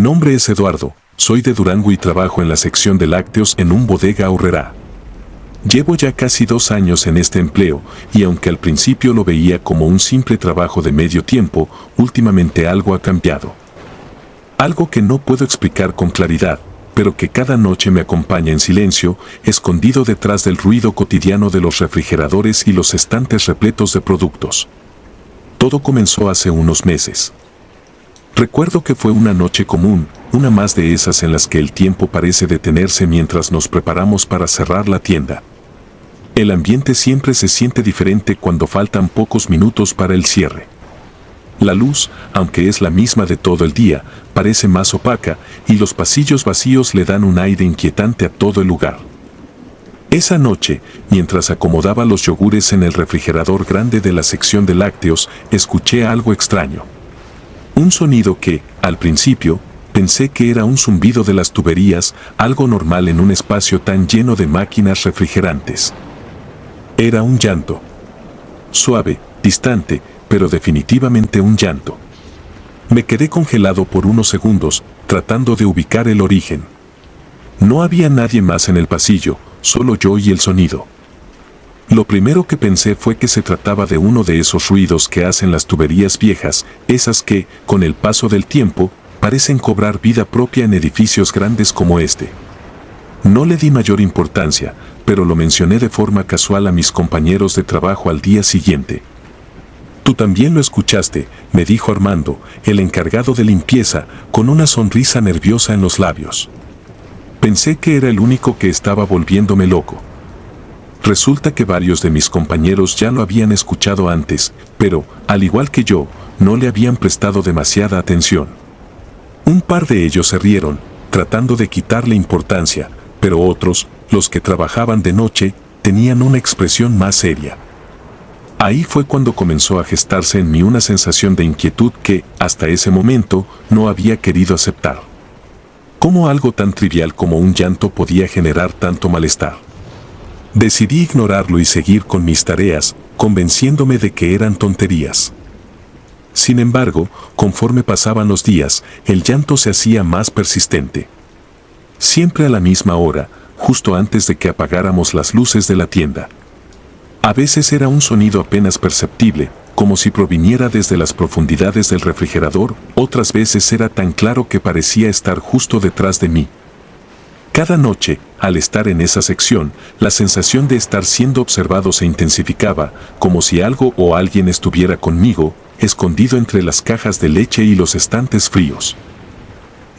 nombre es Eduardo, soy de Durango y trabajo en la sección de lácteos en un bodega Aurrerá. Llevo ya casi 2 años en este empleo y aunque al principio lo veía como un simple trabajo de medio tiempo, últimamente algo ha cambiado. Algo que no puedo explicar con claridad, pero que cada noche me acompaña en silencio, escondido detrás del ruido cotidiano de los refrigeradores y los estantes repletos de productos. Todo comenzó hace unos meses. Recuerdo que fue una noche común, una más de esas en las que el tiempo parece detenerse mientras nos preparamos para cerrar la tienda. El ambiente siempre se siente diferente cuando faltan pocos minutos para el cierre. La luz, aunque es la misma de todo el día, parece más opaca y los pasillos vacíos le dan un aire inquietante a todo el lugar. Esa noche, mientras acomodaba los yogures en el refrigerador grande de la sección de lácteos, escuché algo extraño. Un sonido que, al principio, pensé que era un zumbido de las tuberías, algo normal en un espacio tan lleno de máquinas refrigerantes. Era un llanto. Suave, distante, pero definitivamente un llanto. Me quedé congelado por unos segundos, tratando de ubicar el origen. No había nadie más en el pasillo, solo yo y el sonido. Lo primero que pensé fue que se trataba de uno de esos ruidos que hacen las tuberías viejas, esas que, con el paso del tiempo, parecen cobrar vida propia en edificios grandes como este. No le di mayor importancia, pero lo mencioné de forma casual a mis compañeros de trabajo al día siguiente. «Tú también lo escuchaste», me dijo Armando, el encargado de limpieza, con una sonrisa nerviosa en los labios. Pensé que era el único que estaba volviéndome loco. Resulta que varios de mis compañeros ya lo habían escuchado antes, pero, al igual que yo, no le habían prestado demasiada atención. Un par de ellos se rieron, tratando de quitarle importancia, pero otros, los que trabajaban de noche, tenían una expresión más seria. Ahí fue cuando comenzó a gestarse en mí una sensación de inquietud que, hasta ese momento, no había querido aceptar. ¿Cómo algo tan trivial como un llanto podía generar tanto malestar? Decidí ignorarlo y seguir con mis tareas, convenciéndome de que eran tonterías. Sin embargo, conforme pasaban los días, el llanto se hacía más persistente. Siempre a la misma hora, justo antes de que apagáramos las luces de la tienda. A veces era un sonido apenas perceptible, como si proviniera desde las profundidades del refrigerador, otras veces era tan claro que parecía estar justo detrás de mí. Cada noche, al estar en esa sección, la sensación de estar siendo observado se intensificaba, como si algo o alguien estuviera conmigo, escondido entre las cajas de leche y los estantes fríos.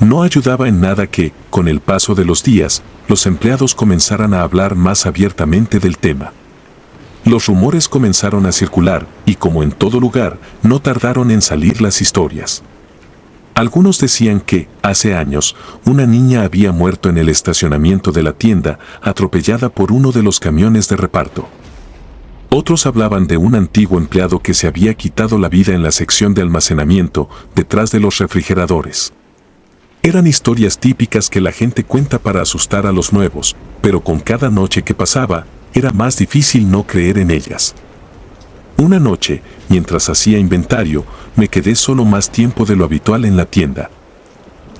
No ayudaba en nada que, con el paso de los días, los empleados comenzaran a hablar más abiertamente del tema. Los rumores comenzaron a circular, y como en todo lugar, no tardaron en salir las historias. Algunos decían que, hace años, una niña había muerto en el estacionamiento de la tienda, atropellada por uno de los camiones de reparto. Otros hablaban de un antiguo empleado que se había quitado la vida en la sección de almacenamiento, detrás de los refrigeradores. Eran historias típicas que la gente cuenta para asustar a los nuevos, pero con cada noche que pasaba, era más difícil no creer en ellas. Una noche, mientras hacía inventario, me quedé solo más tiempo de lo habitual en la tienda.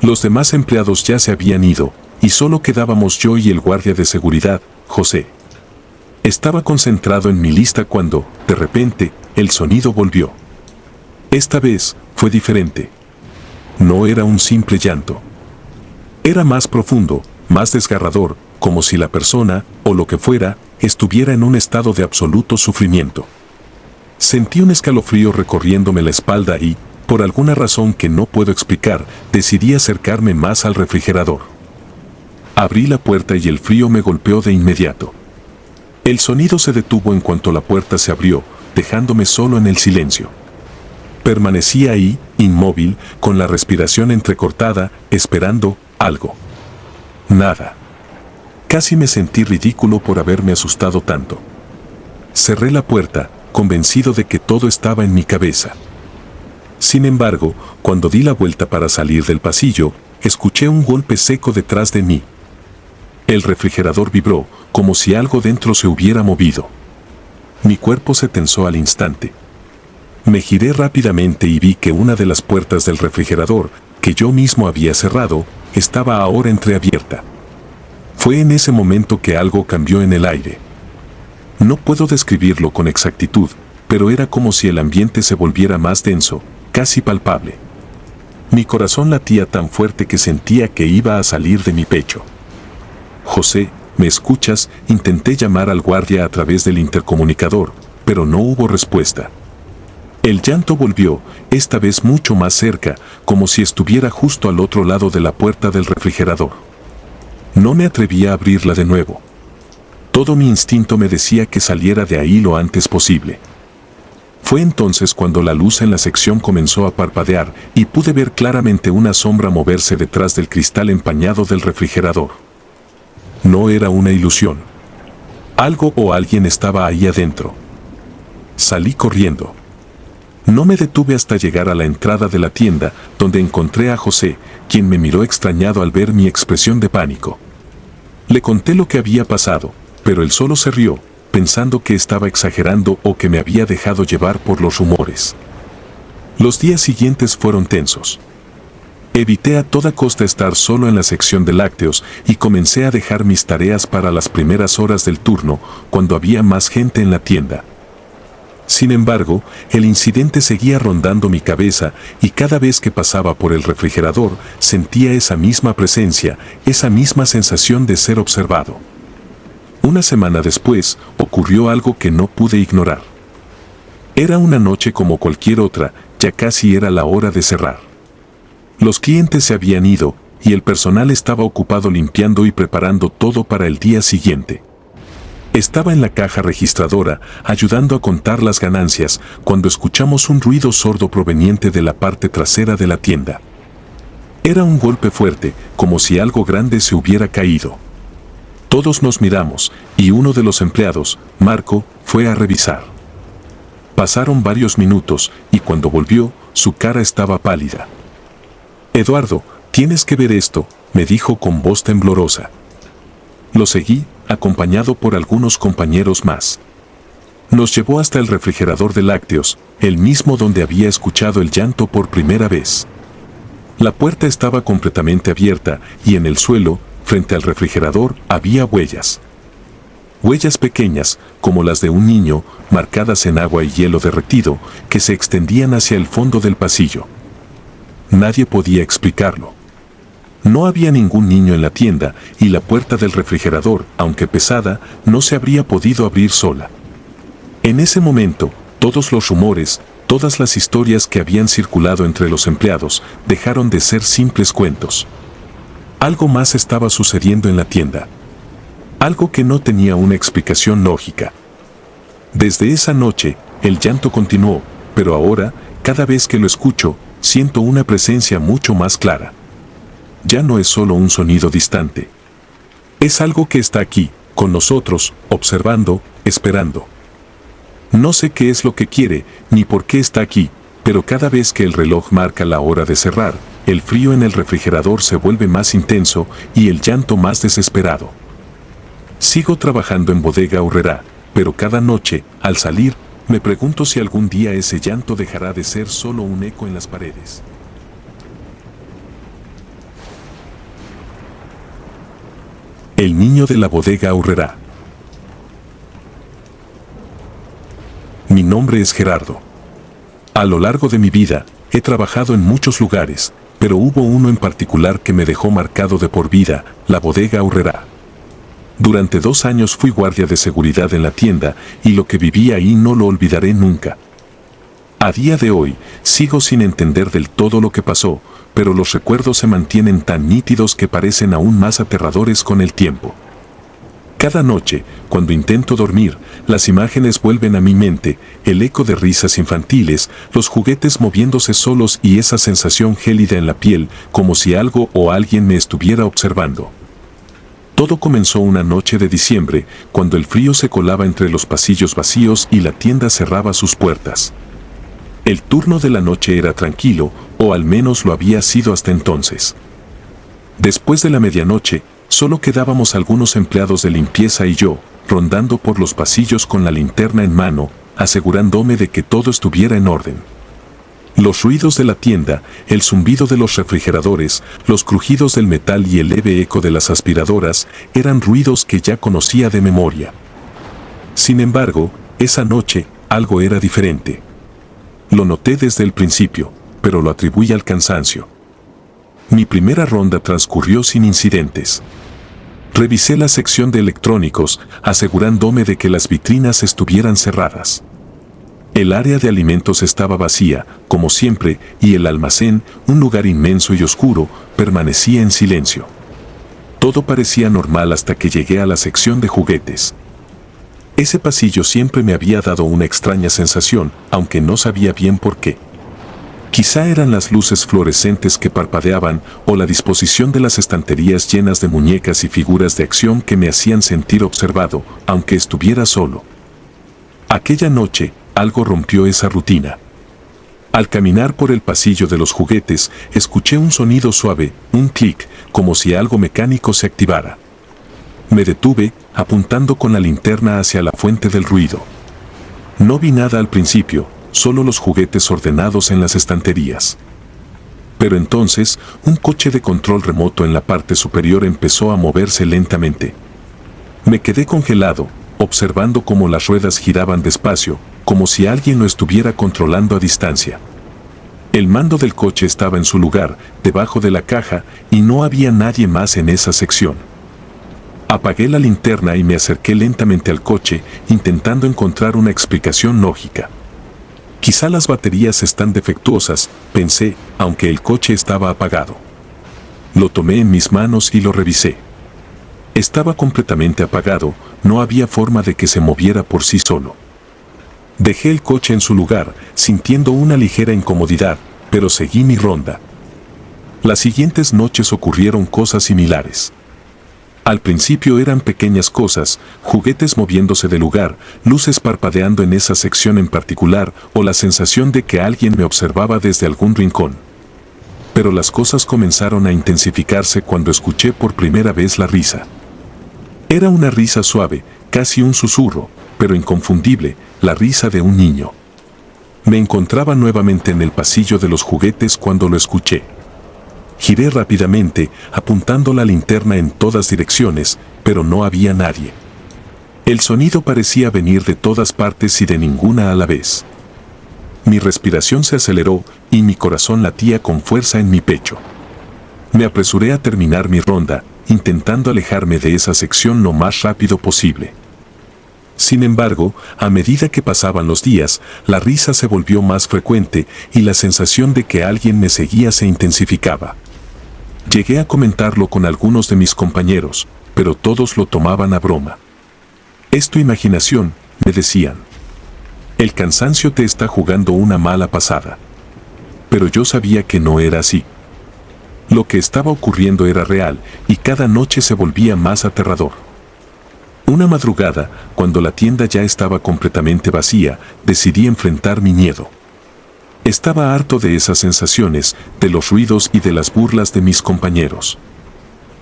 Los demás empleados ya se habían ido, y solo quedábamos yo y el guardia de seguridad, José. Estaba concentrado en mi lista cuando, de repente, el sonido volvió. Esta vez, fue diferente. No era un simple llanto. Era más profundo, más desgarrador, como si la persona, o lo que fuera, estuviera en un estado de absoluto sufrimiento. Sentí un escalofrío recorriéndome la espalda y, por alguna razón que no puedo explicar, decidí acercarme más al refrigerador. Abrí la puerta y el frío me golpeó de inmediato. El sonido se detuvo en cuanto la puerta se abrió, dejándome solo en el silencio. Permanecí ahí, inmóvil, con la respiración entrecortada, esperando algo. Nada. Casi me sentí ridículo por haberme asustado tanto. Cerré la puerta, convencido de que todo estaba en mi cabeza. Sin embargo, cuando di la vuelta para salir del pasillo, escuché un golpe seco detrás de mí. El refrigerador vibró, como si algo dentro se hubiera movido. Mi cuerpo se tensó al instante. Me giré rápidamente y vi que una de las puertas del refrigerador, que yo mismo había cerrado, estaba ahora entreabierta. Fue en ese momento que algo cambió en el aire. No puedo describirlo con exactitud, pero era como si el ambiente se volviera más denso, casi palpable. Mi corazón latía tan fuerte que sentía que iba a salir de mi pecho. José, ¿me escuchas? Intenté llamar al guardia a través del intercomunicador, pero no hubo respuesta. El llanto volvió, esta vez mucho más cerca, como si estuviera justo al otro lado de la puerta del refrigerador. No me atrevía a abrirla de nuevo. Todo mi instinto me decía que saliera de ahí lo antes posible. Fue entonces cuando la luz en la sección comenzó a parpadear y pude ver claramente una sombra moverse detrás del cristal empañado del refrigerador. No era una ilusión. Algo o alguien estaba ahí adentro. Salí corriendo. No me detuve hasta llegar a la entrada de la tienda, donde encontré a José, quien me miró extrañado al ver mi expresión de pánico. Le conté lo que había pasado, pero él solo se rió, pensando que estaba exagerando o que me había dejado llevar por los rumores. Los días siguientes fueron tensos. Evité a toda costa estar solo en la sección de lácteos y comencé a dejar mis tareas para las primeras horas del turno, cuando había más gente en la tienda. Sin embargo, el incidente seguía rondando mi cabeza y cada vez que pasaba por el refrigerador sentía esa misma presencia, esa misma sensación de ser observado. Una semana después, ocurrió algo que no pude ignorar. Era una noche como cualquier otra, ya casi era la hora de cerrar. Los clientes se habían ido y el personal estaba ocupado limpiando y preparando todo para el día siguiente. Estaba en la caja registradora, ayudando a contar las ganancias, cuando escuchamos un ruido sordo proveniente de la parte trasera de la tienda. Era un golpe fuerte, como si algo grande se hubiera caído. Todos nos miramos, y uno de los empleados, Marco, fue a revisar. Pasaron varios minutos, y cuando volvió, su cara estaba pálida. «Eduardo, tienes que ver esto», me dijo con voz temblorosa. Lo seguí, acompañado por algunos compañeros más. Nos llevó hasta el refrigerador de lácteos, el mismo donde había escuchado el llanto por primera vez. La puerta estaba completamente abierta, y en el suelo, frente al refrigerador, había huellas. Huellas pequeñas, como las de un niño, marcadas en agua y hielo derretido, que se extendían hacia el fondo del pasillo. Nadie podía explicarlo. No había ningún niño en la tienda, y la puerta del refrigerador, aunque pesada, no se habría podido abrir sola. En ese momento, todos los rumores, todas las historias que habían circulado entre los empleados, dejaron de ser simples cuentos. Algo más estaba sucediendo en la tienda. Algo que no tenía una explicación lógica. Desde esa noche, el llanto continuó, pero ahora, cada vez que lo escucho, siento una presencia mucho más clara. Ya no es solo un sonido distante. Es algo que está aquí, con nosotros, observando, esperando. No sé qué es lo que quiere, ni por qué está aquí, pero cada vez que el reloj marca la hora de cerrar, el frío en el refrigerador se vuelve más intenso y el llanto más desesperado. Sigo trabajando en Bodega Aurrerá, pero cada noche, al salir, me pregunto si algún día ese llanto dejará de ser solo un eco en las paredes. El niño de la Bodega Aurrerá. Mi nombre es Gerardo. A lo largo de mi vida, he trabajado en muchos lugares, pero hubo uno en particular que me dejó marcado de por vida, la Bodega Aurrerá. Durante 2 años fui guardia de seguridad en la tienda y lo que viví ahí no lo olvidaré nunca. A día de hoy, sigo sin entender del todo lo que pasó, pero los recuerdos se mantienen tan nítidos que parecen aún más aterradores con el tiempo. Cada noche, cuando intento dormir, las imágenes vuelven a mi mente, el eco de risas infantiles, los juguetes moviéndose solos y esa sensación gélida en la piel, como si algo o alguien me estuviera observando. Todo comenzó una noche de diciembre, cuando el frío se colaba entre los pasillos vacíos y la tienda cerraba sus puertas. El turno de la noche era tranquilo, o al menos lo había sido hasta entonces. Después de la medianoche, solo quedábamos algunos empleados de limpieza y yo, rondando por los pasillos con la linterna en mano, asegurándome de que todo estuviera en orden. Los ruidos de la tienda, el zumbido de los refrigeradores, los crujidos del metal y el leve eco de las aspiradoras eran ruidos que ya conocía de memoria. Sin embargo, esa noche, algo era diferente. Lo noté desde el principio, pero lo atribuí al cansancio. Mi primera ronda transcurrió sin incidentes. Revisé la sección de electrónicos, asegurándome de que las vitrinas estuvieran cerradas. El área de alimentos estaba vacía, como siempre, y el almacén, un lugar inmenso y oscuro, permanecía en silencio. Todo parecía normal hasta que llegué a la sección de juguetes. Ese pasillo siempre me había dado una extraña sensación, aunque no sabía bien por qué. Quizá eran las luces fluorescentes que parpadeaban o la disposición de las estanterías llenas de muñecas y figuras de acción que me hacían sentir observado, aunque estuviera solo. Aquella noche, algo rompió esa rutina. Al caminar por el pasillo de los juguetes, escuché un sonido suave, un clic, como si algo mecánico se activara. Me detuve, apuntando con la linterna hacia la fuente del ruido. No vi nada al principio, solo los juguetes ordenados en las estanterías. Pero entonces, un coche de control remoto en la parte superior empezó a moverse lentamente. Me quedé congelado, observando cómo las ruedas giraban despacio, como si alguien lo estuviera controlando a distancia. El mando del coche estaba en su lugar, debajo de la caja, y no había nadie más en esa sección. Apagué la linterna y me acerqué lentamente al coche, intentando encontrar una explicación lógica. Quizá las baterías están defectuosas, pensé, aunque el coche estaba apagado. Lo tomé en mis manos y lo revisé. Estaba completamente apagado, no había forma de que se moviera por sí solo. Dejé el coche en su lugar, sintiendo una ligera incomodidad, pero seguí mi ronda. Las siguientes noches ocurrieron cosas similares. Al principio eran pequeñas cosas, juguetes moviéndose de lugar, luces parpadeando en esa sección en particular, o la sensación de que alguien me observaba desde algún rincón. Pero las cosas comenzaron a intensificarse cuando escuché por primera vez la risa. Era una risa suave, casi un susurro, pero inconfundible, la risa de un niño. Me encontraba nuevamente en el pasillo de los juguetes cuando lo escuché. Giré rápidamente, apuntando la linterna en todas direcciones, pero no había nadie. El sonido parecía venir de todas partes y de ninguna a la vez. Mi respiración se aceleró y mi corazón latía con fuerza en mi pecho. Me apresuré a terminar mi ronda, intentando alejarme de esa sección lo más rápido posible. Sin embargo, a medida que pasaban los días, la risa se volvió más frecuente y la sensación de que alguien me seguía se intensificaba. Llegué a comentarlo con algunos de mis compañeros, pero todos lo tomaban a broma. «Es tu imaginación», me decían. «El cansancio te está jugando una mala pasada». Pero yo sabía que no era así. Lo que estaba ocurriendo era real y cada noche se volvía más aterrador. Una madrugada, cuando la tienda ya estaba completamente vacía, decidí enfrentar mi miedo. Estaba harto de esas sensaciones, de los ruidos y de las burlas de mis compañeros.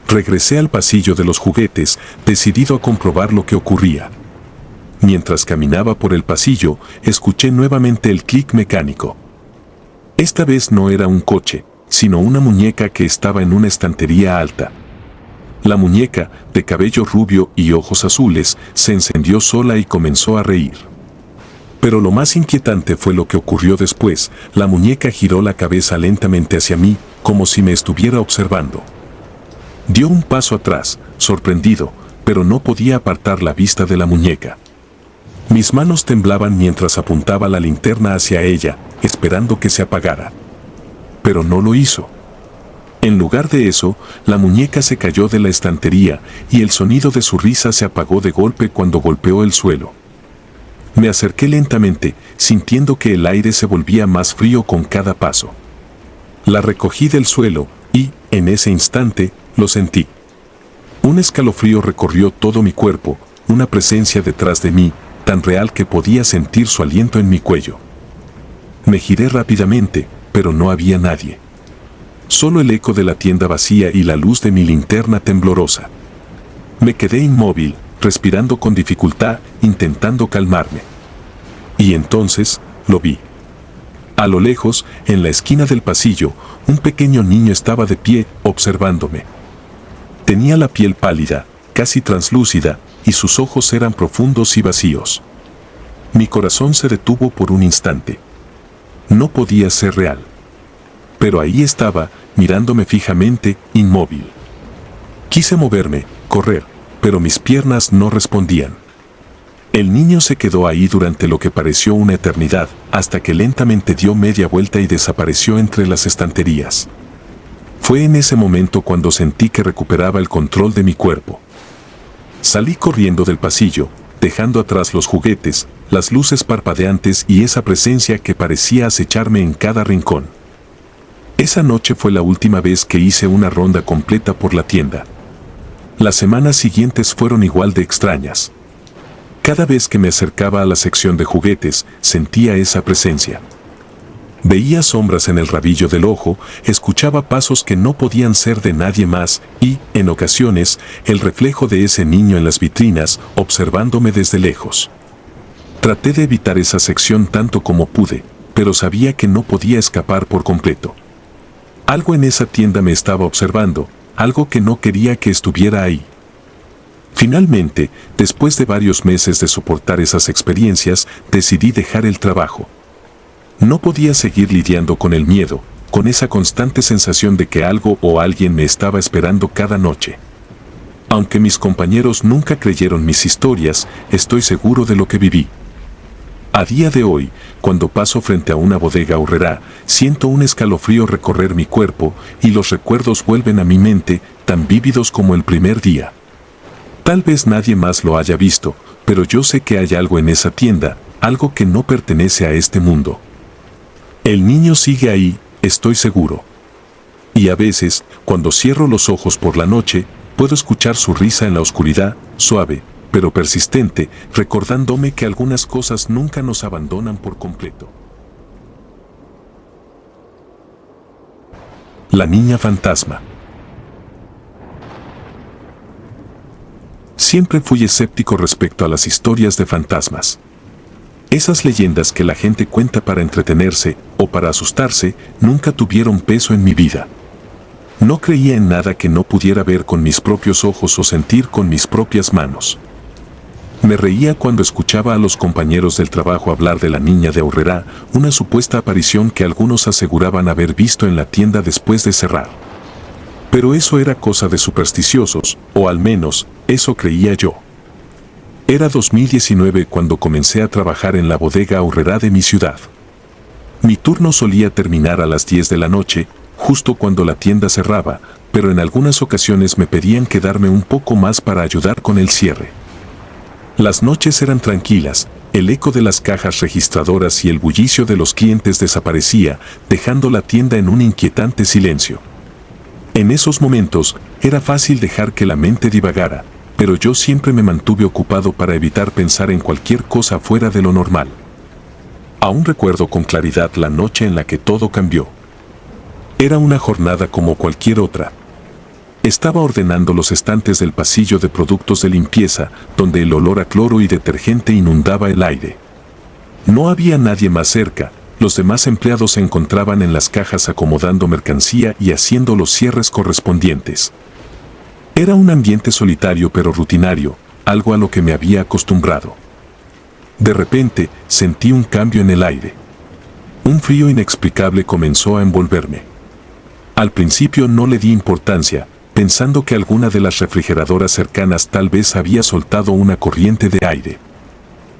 Regresé al pasillo de los juguetes, decidido a comprobar lo que ocurría. Mientras caminaba por el pasillo, escuché nuevamente el clic mecánico. Esta vez no era un coche, sino una muñeca que estaba en una estantería alta. La muñeca, de cabello rubio y ojos azules, se encendió sola y comenzó a reír. Pero lo más inquietante fue lo que ocurrió después. La muñeca giró la cabeza lentamente hacia mí, como si me estuviera observando. Dio un paso atrás, sorprendido, pero no podía apartar la vista de la muñeca. Mis manos temblaban mientras apuntaba la linterna hacia ella, esperando que se apagara. Pero no lo hizo. En lugar de eso, la muñeca se cayó de la estantería y el sonido de su risa se apagó de golpe cuando golpeó el suelo. Me acerqué lentamente, sintiendo que el aire se volvía más frío con cada paso. La recogí del suelo y, en ese instante, lo sentí. Un escalofrío recorrió todo mi cuerpo, una presencia detrás de mí, tan real que podía sentir su aliento en mi cuello. Me giré rápidamente, pero no había nadie. Solo el eco de la tienda vacía y la luz de mi linterna temblorosa. Me quedé inmóvil, respirando con dificultad, intentando calmarme. Y entonces, lo vi. A lo lejos, en la esquina del pasillo, un pequeño niño estaba de pie, observándome. Tenía la piel pálida, casi translúcida, y sus ojos eran profundos y vacíos. Mi corazón se detuvo por un instante. No podía ser real. Pero ahí estaba, mirándome fijamente, inmóvil. Quise moverme, correr, pero mis piernas no respondían. El niño se quedó ahí durante lo que pareció una eternidad, hasta que lentamente dio media vuelta y desapareció entre las estanterías. Fue en ese momento cuando sentí que recuperaba el control de mi cuerpo. Salí corriendo del pasillo, dejando atrás los juguetes, las luces parpadeantes y esa presencia que parecía acecharme en cada rincón. Esa noche fue la última vez que hice una ronda completa por la tienda. Las semanas siguientes fueron igual de extrañas. Cada vez que me acercaba a la sección de juguetes, sentía esa presencia. Veía sombras en el rabillo del ojo, escuchaba pasos que no podían ser de nadie más y, en ocasiones, el reflejo de ese niño en las vitrinas, observándome desde lejos. Traté de evitar esa sección tanto como pude, pero sabía que no podía escapar por completo. Algo en esa tienda me estaba observando, algo que no quería que estuviera ahí. Finalmente, después de varios meses de soportar esas experiencias, decidí dejar el trabajo. No podía seguir lidiando con el miedo, con esa constante sensación de que algo o alguien me estaba esperando cada noche. Aunque mis compañeros nunca creyeron mis historias, estoy seguro de lo que viví. A día de hoy, cuando paso frente a una bodega Aurrerá, siento un escalofrío recorrer mi cuerpo y los recuerdos vuelven a mi mente, tan vívidos como el primer día. Tal vez nadie más lo haya visto, pero yo sé que hay algo en esa tienda, algo que no pertenece a este mundo. El niño sigue ahí, estoy seguro. Y a veces, cuando cierro los ojos por la noche, puedo escuchar su risa en la oscuridad, suave, pero persistente, recordándome que algunas cosas nunca nos abandonan por completo. La niña fantasma. Siempre fui escéptico respecto a las historias de fantasmas. Esas leyendas que la gente cuenta para entretenerse o para asustarse nunca tuvieron peso en mi vida. No creía en nada que no pudiera ver con mis propios ojos o sentir con mis propias manos. Me reía cuando escuchaba a los compañeros del trabajo hablar de la niña de Aurrerá, una supuesta aparición que algunos aseguraban haber visto en la tienda después de cerrar. Pero eso era cosa de supersticiosos, o al menos, eso creía yo. Era 2019 cuando comencé a trabajar en la bodega Aurrerá de mi ciudad. Mi turno solía terminar a las 10 de la noche, justo cuando la tienda cerraba, pero en algunas ocasiones me pedían quedarme un poco más para ayudar con el cierre. Las noches eran tranquilas, el eco de las cajas registradoras y el bullicio de los clientes desaparecía, dejando la tienda en un inquietante silencio. En esos momentos, era fácil dejar que la mente divagara, pero yo siempre me mantuve ocupado para evitar pensar en cualquier cosa fuera de lo normal. Aún recuerdo con claridad la noche en la que todo cambió. Era una jornada como cualquier otra. Estaba ordenando los estantes del pasillo de productos de limpieza, donde el olor a cloro y detergente inundaba el aire. No había nadie más cerca. Los demás empleados se encontraban en las cajas acomodando mercancía y haciendo los cierres correspondientes. Era un ambiente solitario pero rutinario, algo a lo que me había acostumbrado. De repente, sentí un cambio en el aire. Un frío inexplicable comenzó a envolverme. Al principio no le di importancia, pensando que alguna de las refrigeradoras cercanas tal vez había soltado una corriente de aire.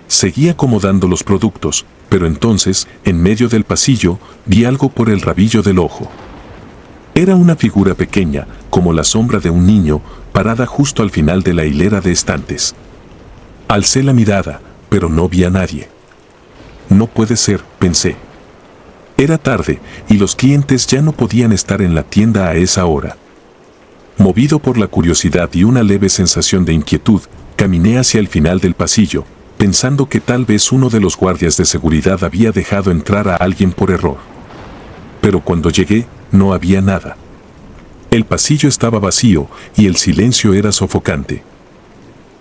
Seguí acomodando los productos, pero entonces, en medio del pasillo, vi algo por el rabillo del ojo. Era una figura pequeña, como la sombra de un niño, parada justo al final de la hilera de estantes. Alcé la mirada, pero no vi a nadie. No puede ser, pensé. Era tarde, y los clientes ya no podían estar en la tienda a esa hora. Movido por la curiosidad y una leve sensación de inquietud, caminé hacia el final del pasillo, pensando que tal vez uno de los guardias de seguridad había dejado entrar a alguien por error. Pero cuando llegué, no había nada. El pasillo estaba vacío y el silencio era sofocante.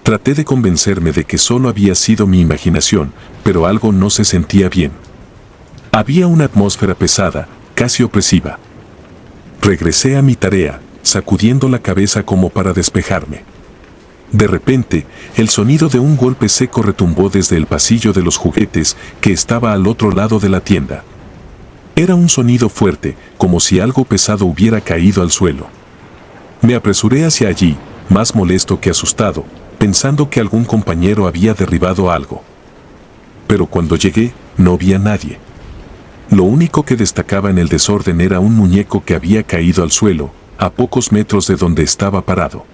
Traté de convencerme de que solo había sido mi imaginación, pero algo no se sentía bien. Había una atmósfera pesada, casi opresiva. Regresé a mi tarea, sacudiendo la cabeza como para despejarme. De repente, el sonido de un golpe seco retumbó desde el pasillo de los juguetes que estaba al otro lado de la tienda. Era un sonido fuerte, como si algo pesado hubiera caído al suelo. Me apresuré hacia allí, más molesto que asustado, pensando que algún compañero había derribado algo. Pero cuando llegué, no vi a nadie. Lo único que destacaba en el desorden era un muñeco que había caído al suelo, a pocos metros de donde estaba parado.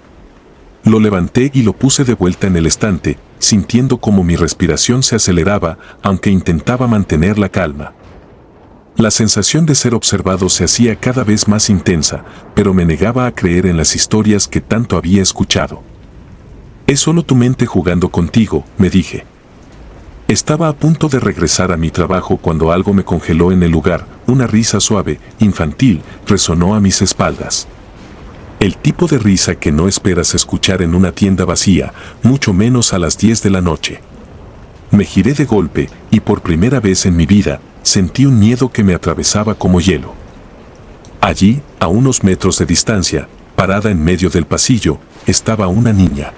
Lo levanté y lo puse de vuelta en el estante, sintiendo como mi respiración se aceleraba, aunque intentaba mantener la calma. La sensación de ser observado se hacía cada vez más intensa, pero me negaba a creer en las historias que tanto había escuchado. «Es solo tu mente jugando contigo», me dije. Estaba a punto de regresar a mi trabajo cuando algo me congeló en el lugar. Una risa suave, infantil, resonó a mis espaldas. El tipo de risa que no esperas escuchar en una tienda vacía, mucho menos a las 10 de la noche. Me giré de golpe y por primera vez en mi vida, sentí un miedo que me atravesaba como hielo. Allí, a unos metros de distancia, parada en medio del pasillo, estaba una niña.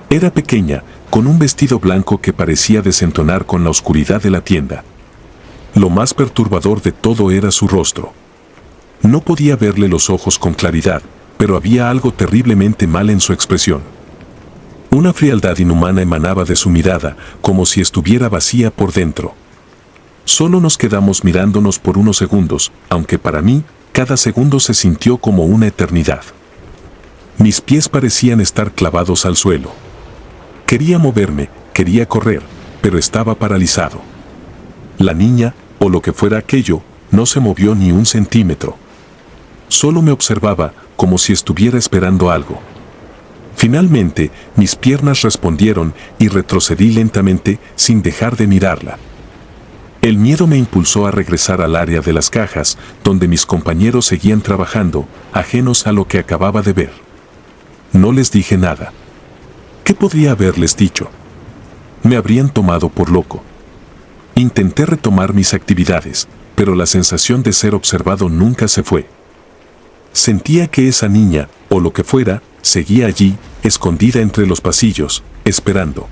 Era pequeña, con un vestido blanco que parecía desentonar con la oscuridad de la tienda. Lo más perturbador de todo era su rostro. No podía verle los ojos con claridad, pero había algo terriblemente mal en su expresión. Una frialdad inhumana emanaba de su mirada, como si estuviera vacía por dentro. Solo nos quedamos mirándonos por unos segundos, aunque para mí, cada segundo se sintió como una eternidad. Mis pies parecían estar clavados al suelo. Quería moverme, quería correr, pero estaba paralizado. La niña, o lo que fuera aquello, no se movió ni un centímetro. Solo me observaba, como si estuviera esperando algo. Finalmente, mis piernas respondieron y retrocedí lentamente, sin dejar de mirarla. El miedo me impulsó a regresar al área de las cajas, donde mis compañeros seguían trabajando, ajenos a lo que acababa de ver. No les dije nada. ¿Qué podría haberles dicho? Me habrían tomado por loco. Intenté retomar mis actividades, pero la sensación de ser observado nunca se fue. Sentía que esa niña, o lo que fuera, seguía allí, escondida entre los pasillos, esperando.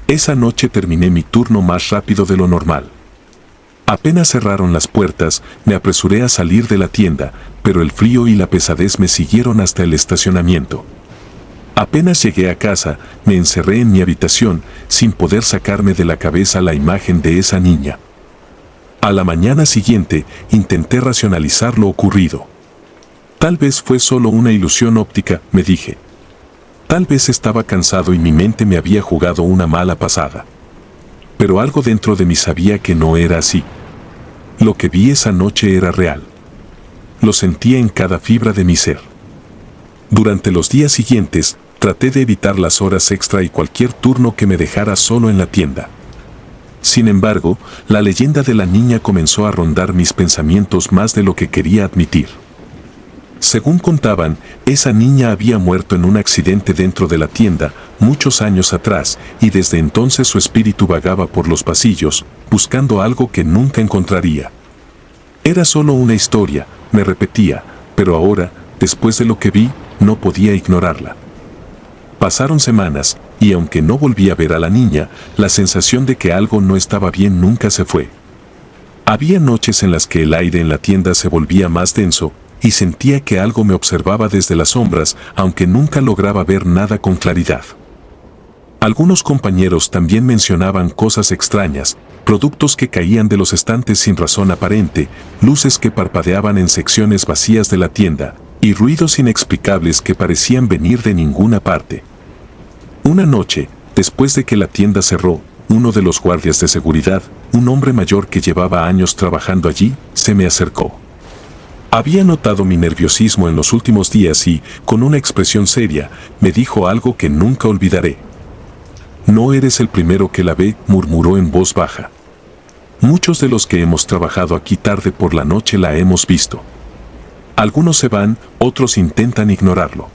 Esa noche terminé mi turno más rápido de lo normal. Apenas cerraron las puertas, me apresuré a salir de la tienda, pero el frío y la pesadez me siguieron hasta el estacionamiento. Apenas llegué a casa, me encerré en mi habitación, sin poder sacarme de la cabeza la imagen de esa niña. A la mañana siguiente, intenté racionalizar lo ocurrido. Tal vez fue solo una ilusión óptica, me dije. Tal vez estaba cansado y mi mente me había jugado una mala pasada. Pero algo dentro de mí sabía que no era así. Lo que vi esa noche era real. Lo sentía en cada fibra de mi ser. Durante los días siguientes, traté de evitar las horas extra y cualquier turno que me dejara solo en la tienda. Sin embargo, la leyenda de la niña comenzó a rondar mis pensamientos más de lo que quería admitir. Según contaban, esa niña había muerto en un accidente dentro de la tienda muchos años atrás y desde entonces su espíritu vagaba por los pasillos, buscando algo que nunca encontraría. Era solo una historia, me repetía, pero ahora, después de lo que vi, no podía ignorarla. Pasaron semanas, y aunque no volví a ver a la niña, la sensación de que algo no estaba bien nunca se fue. Había noches en las que el aire en la tienda se volvía más denso, y sentía que algo me observaba desde las sombras, aunque nunca lograba ver nada con claridad. Algunos compañeros también mencionaban cosas extrañas, productos que caían de los estantes sin razón aparente, luces que parpadeaban en secciones vacías de la tienda, y ruidos inexplicables que parecían venir de ninguna parte. Una noche, después de que la tienda cerró, uno de los guardias de seguridad, un hombre mayor que llevaba años trabajando allí, se me acercó. Había notado mi nerviosismo en los últimos días y, con una expresión seria, me dijo algo que nunca olvidaré. «No eres el primero que la ve», murmuró en voz baja. «Muchos de los que hemos trabajado aquí tarde por la noche la hemos visto. Algunos se van, otros intentan ignorarlo.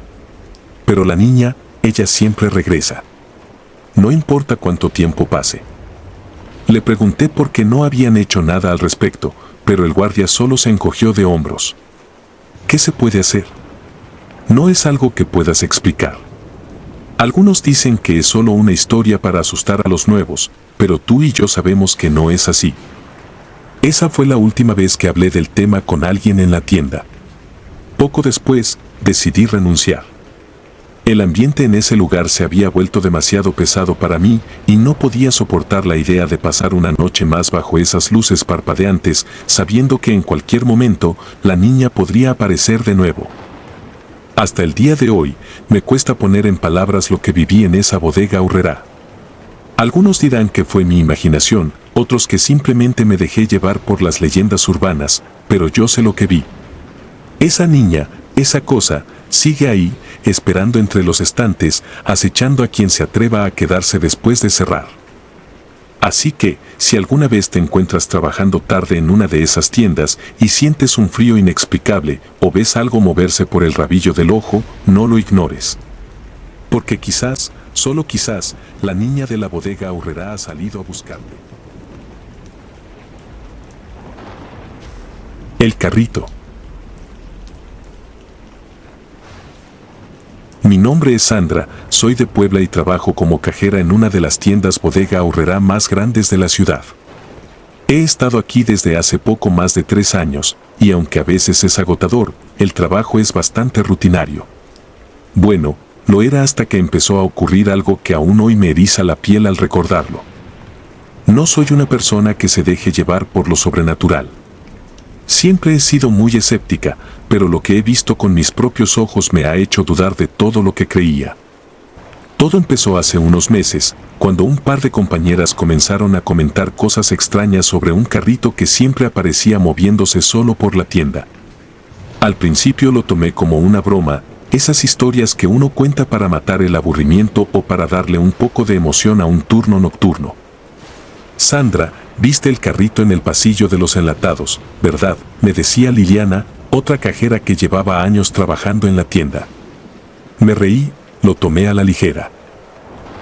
Pero la niña, ella siempre regresa. No importa cuánto tiempo pase». Le pregunté por qué no habían hecho nada al respecto, pero el guardia solo se encogió de hombros. ¿Qué se puede hacer? No es algo que puedas explicar. Algunos dicen que es solo una historia para asustar a los nuevos, pero tú y yo sabemos que no es así. Esa fue la última vez que hablé del tema con alguien en la tienda. Poco después, decidí renunciar. El ambiente en ese lugar se había vuelto demasiado pesado para mí y no podía soportar la idea de pasar una noche más bajo esas luces parpadeantes, sabiendo que en cualquier momento la niña podría aparecer de nuevo. Hasta el día de hoy, me cuesta poner en palabras lo que viví en esa bodega Aurrerá. Algunos dirán que fue mi imaginación, otros que simplemente me dejé llevar por las leyendas urbanas, pero yo sé lo que vi. Esa niña, esa cosa, sigue ahí, esperando entre los estantes, acechando a quien se atreva a quedarse después de cerrar. Así que, si alguna vez te encuentras trabajando tarde en una de esas tiendas y sientes un frío inexplicable o ves algo moverse por el rabillo del ojo, no lo ignores. Porque quizás, solo quizás, la niña de la bodega Aurrerá ha salido a buscarte. El carrito. Mi nombre es Sandra, soy de Puebla y trabajo como cajera en una de las tiendas bodega Aurrerá más grandes de la ciudad. He estado aquí desde hace poco más de 3 años, y aunque a veces es agotador, el trabajo es bastante rutinario. Bueno, lo era hasta que empezó a ocurrir algo que aún hoy me eriza la piel al recordarlo. No soy una persona que se deje llevar por lo sobrenatural. Siempre he sido muy escéptica, pero lo que he visto con mis propios ojos me ha hecho dudar de todo lo que creía. Todo empezó hace unos meses, cuando un par de compañeras comenzaron a comentar cosas extrañas sobre un carrito que siempre aparecía moviéndose solo por la tienda. Al principio lo tomé como una broma, esas historias que uno cuenta para matar el aburrimiento o para darle un poco de emoción a un turno nocturno. Sandra, viste el carrito en el pasillo de los enlatados, ¿verdad?, me decía Liliana, otra cajera que llevaba años trabajando en la tienda. Me reí, lo tomé a la ligera.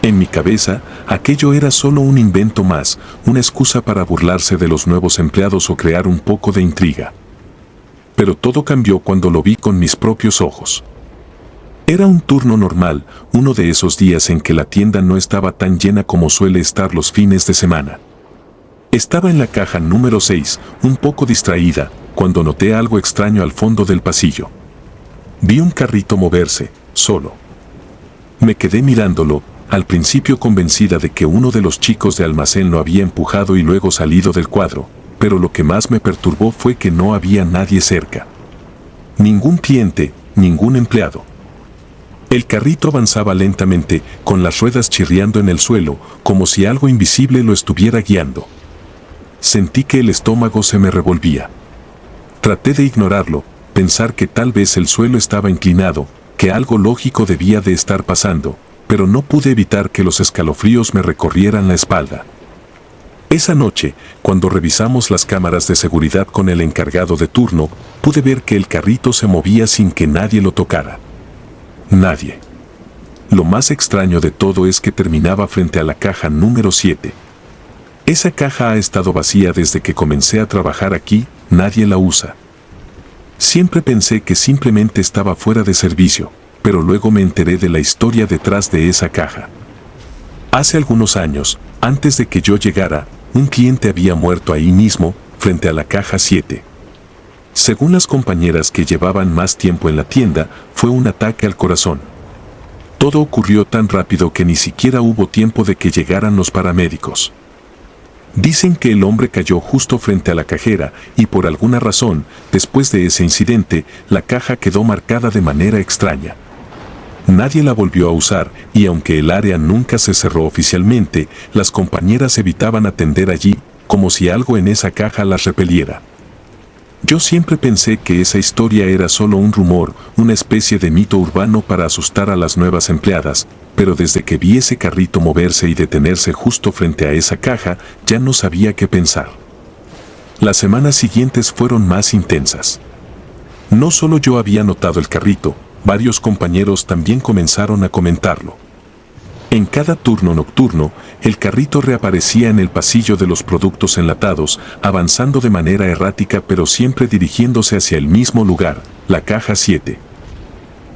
En mi cabeza, aquello era solo un invento más, una excusa para burlarse de los nuevos empleados o crear un poco de intriga. Pero todo cambió cuando lo vi con mis propios ojos. Era un turno normal, uno de esos días en que la tienda no estaba tan llena como suele estar los fines de semana. Estaba en la caja número 6, un poco distraída, cuando noté algo extraño al fondo del pasillo. Vi un carrito moverse, solo. Me quedé mirándolo, al principio convencida de que uno de los chicos de almacén lo había empujado y luego salido del cuadro, pero lo que más me perturbó fue que no había nadie cerca. Ningún cliente, ningún empleado. El carrito avanzaba lentamente, con las ruedas chirriando en el suelo, como si algo invisible lo estuviera guiando. Sentí que el estómago se me revolvía. Traté de ignorarlo, pensar que tal vez el suelo estaba inclinado, que algo lógico debía de estar pasando, pero no pude evitar que los escalofríos me recorrieran la espalda. Esa noche, cuando revisamos las cámaras de seguridad con el encargado de turno, pude ver que el carrito se movía sin que nadie lo tocara. Nadie. Lo más extraño de todo es que terminaba frente a la caja número 7. Esa caja ha estado vacía desde que comencé a trabajar aquí, nadie la usa. Siempre pensé que simplemente estaba fuera de servicio, pero luego me enteré de la historia detrás de esa caja. Hace algunos años, antes de que yo llegara, un cliente había muerto ahí mismo, frente a la caja 7. Según las compañeras que llevaban más tiempo en la tienda, fue un ataque al corazón. Todo ocurrió tan rápido que ni siquiera hubo tiempo de que llegaran los paramédicos. Dicen que el hombre cayó justo frente a la cajera y por alguna razón, después de ese incidente, la caja quedó marcada de manera extraña. Nadie la volvió a usar y aunque el área nunca se cerró oficialmente, las compañeras evitaban atender allí, como si algo en esa caja las repeliera. Yo siempre pensé que esa historia era solo un rumor, una especie de mito urbano para asustar a las nuevas empleadas, pero desde que vi ese carrito moverse y detenerse justo frente a esa caja, ya no sabía qué pensar. Las semanas siguientes fueron más intensas. No solo yo había notado el carrito, varios compañeros también comenzaron a comentarlo. En cada turno nocturno, el carrito reaparecía en el pasillo de los productos enlatados, avanzando de manera errática pero siempre dirigiéndose hacia el mismo lugar, la caja 7.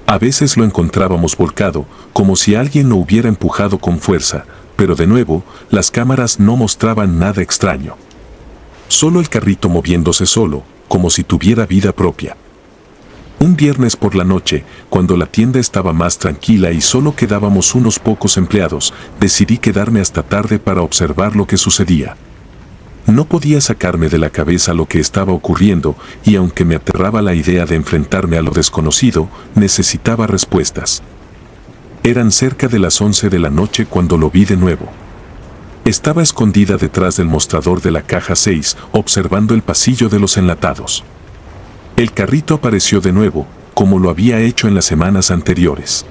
A veces lo encontrábamos volcado, como si alguien lo hubiera empujado con fuerza, pero de nuevo, las cámaras no mostraban nada extraño. Solo el carrito moviéndose solo, como si tuviera vida propia. Un viernes por la noche, cuando la tienda estaba más tranquila y solo quedábamos unos pocos empleados, decidí quedarme hasta tarde para observar lo que sucedía. No podía sacarme de la cabeza lo que estaba ocurriendo y aunque me aterraba la idea de enfrentarme a lo desconocido, necesitaba respuestas. Eran cerca de las 11 de la noche cuando lo vi de nuevo. Estaba escondida detrás del mostrador de la caja 6, observando el pasillo de los enlatados. El carrito apareció de nuevo, como lo había hecho en las semanas anteriores.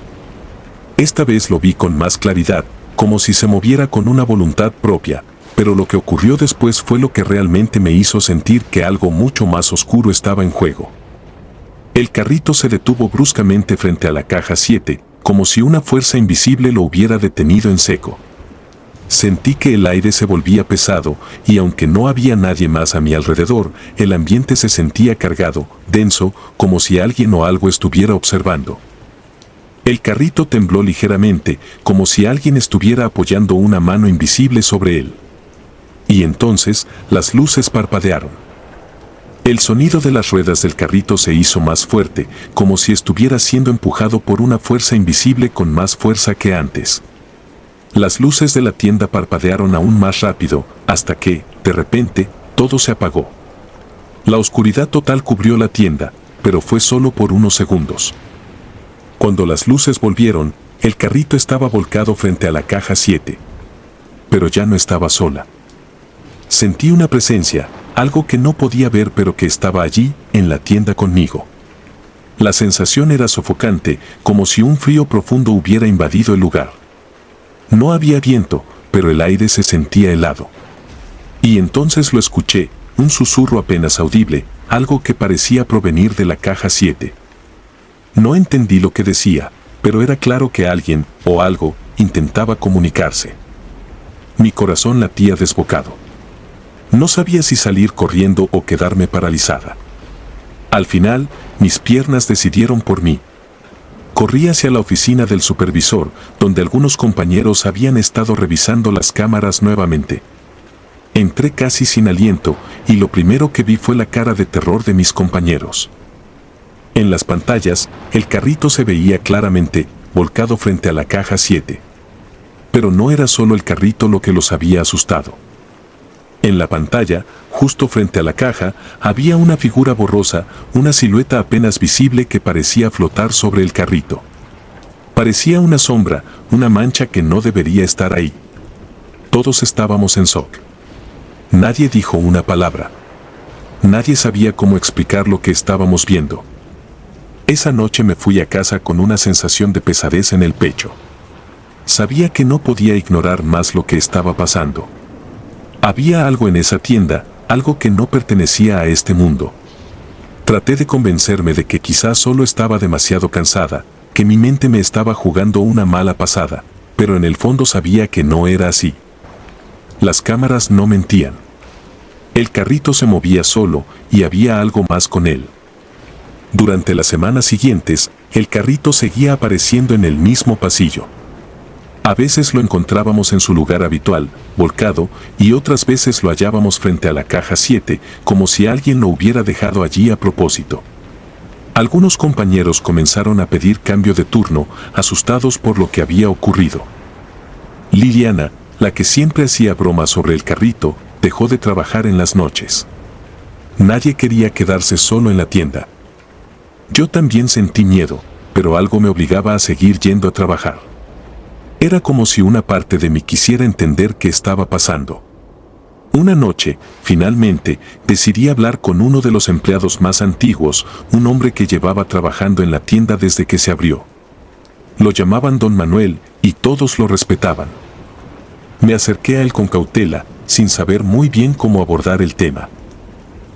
Esta vez lo vi con más claridad, como si se moviera con una voluntad propia, pero lo que ocurrió después fue lo que realmente me hizo sentir que algo mucho más oscuro estaba en juego. El carrito se detuvo bruscamente frente a la caja 7, como si una fuerza invisible lo hubiera detenido en seco. Sentí que el aire se volvía pesado y aunque no había nadie más a mi alrededor, el ambiente se sentía cargado, denso, como si alguien o algo estuviera observando. El carrito tembló ligeramente, como si alguien estuviera apoyando una mano invisible sobre él. Y entonces, las luces parpadearon. El sonido de las ruedas del carrito se hizo más fuerte, como si estuviera siendo empujado por una fuerza invisible con más fuerza que antes. Las luces de la tienda parpadearon aún más rápido, hasta que, de repente, todo se apagó. La oscuridad total cubrió la tienda, pero fue solo por unos segundos. Cuando las luces volvieron, el carrito estaba volcado frente a la caja 7. Pero ya no estaba sola. Sentí una presencia, algo que no podía ver pero que estaba allí, en la tienda conmigo. La sensación era sofocante, como si un frío profundo hubiera invadido el lugar. No había viento, pero el aire se sentía helado. Y entonces lo escuché, un susurro apenas audible, algo que parecía provenir de la caja 7. No entendí lo que decía, pero era claro que alguien, o algo, intentaba comunicarse. Mi corazón latía desbocado. No sabía si salir corriendo o quedarme paralizada. Al final, mis piernas decidieron por mí. Corrí hacia la oficina del supervisor, donde algunos compañeros habían estado revisando las cámaras nuevamente. Entré casi sin aliento, y lo primero que vi fue la cara de terror de mis compañeros. En las pantallas, el carrito se veía claramente, volcado frente a la caja 7. Pero no era solo el carrito lo que los había asustado. En la pantalla, justo frente a la caja, había una figura borrosa, una silueta apenas visible que parecía flotar sobre el carrito. Parecía una sombra, una mancha que no debería estar ahí. Todos estábamos en shock. Nadie dijo una palabra. Nadie sabía cómo explicar lo que estábamos viendo. Esa noche me fui a casa con una sensación de pesadez en el pecho. Sabía que no podía ignorar más lo que estaba pasando. Había algo en esa tienda, algo que no pertenecía a este mundo. Traté de convencerme de que quizás solo estaba demasiado cansada, que mi mente me estaba jugando una mala pasada, pero en el fondo sabía que no era así. Las cámaras no mentían. El carrito se movía solo y había algo más con él. Durante las semanas siguientes, el carrito seguía apareciendo en el mismo pasillo. A veces lo encontrábamos en su lugar habitual, volcado, y otras veces lo hallábamos frente a la caja 7, como si alguien lo hubiera dejado allí a propósito. Algunos compañeros comenzaron a pedir cambio de turno, asustados por lo que había ocurrido. Liliana, la que siempre hacía bromas sobre el carrito, dejó de trabajar en las noches. Nadie quería quedarse solo en la tienda. Yo también sentí miedo, pero algo me obligaba a seguir yendo a trabajar. Era como si una parte de mí quisiera entender qué estaba pasando. Una noche, finalmente, decidí hablar con uno de los empleados más antiguos, un hombre que llevaba trabajando en la tienda desde que se abrió. Lo llamaban Don Manuel, y todos lo respetaban. Me acerqué a él con cautela, sin saber muy bien cómo abordar el tema.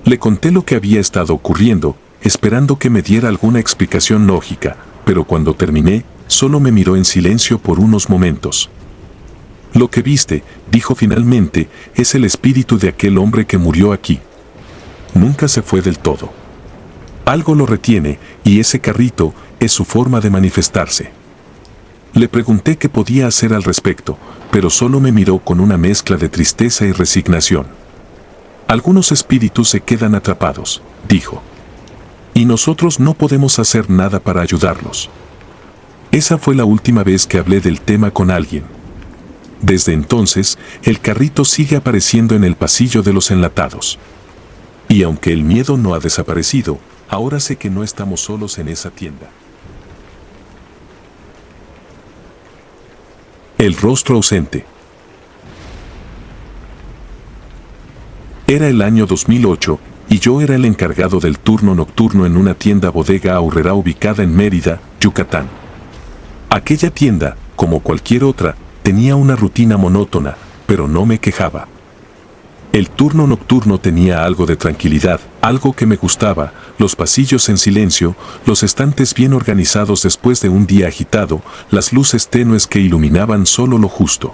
Le conté lo que había estado ocurriendo, esperando que me diera alguna explicación lógica, pero cuando terminé, solo me miró en silencio por unos momentos. Lo que viste, dijo finalmente, es el espíritu de aquel hombre que murió aquí. Nunca se fue del todo. Algo lo retiene, y ese carrito es su forma de manifestarse. Le pregunté qué podía hacer al respecto, pero solo me miró con una mezcla de tristeza y resignación. Algunos espíritus se quedan atrapados, dijo. Y nosotros no podemos hacer nada para ayudarlos. Esa fue la última vez que hablé del tema con alguien. Desde entonces, el carrito sigue apareciendo en el pasillo de los enlatados. Y aunque el miedo no ha desaparecido, ahora sé que no estamos solos en esa tienda. El rostro ausente. Era el año 2008 y yo era el encargado del turno nocturno en una tienda bodega aurrera ubicada en Mérida, Yucatán. Aquella tienda, como cualquier otra, tenía una rutina monótona, pero no me quejaba. El turno nocturno tenía algo de tranquilidad, algo que me gustaba, los pasillos en silencio, los estantes bien organizados después de un día agitado, las luces tenues que iluminaban solo lo justo.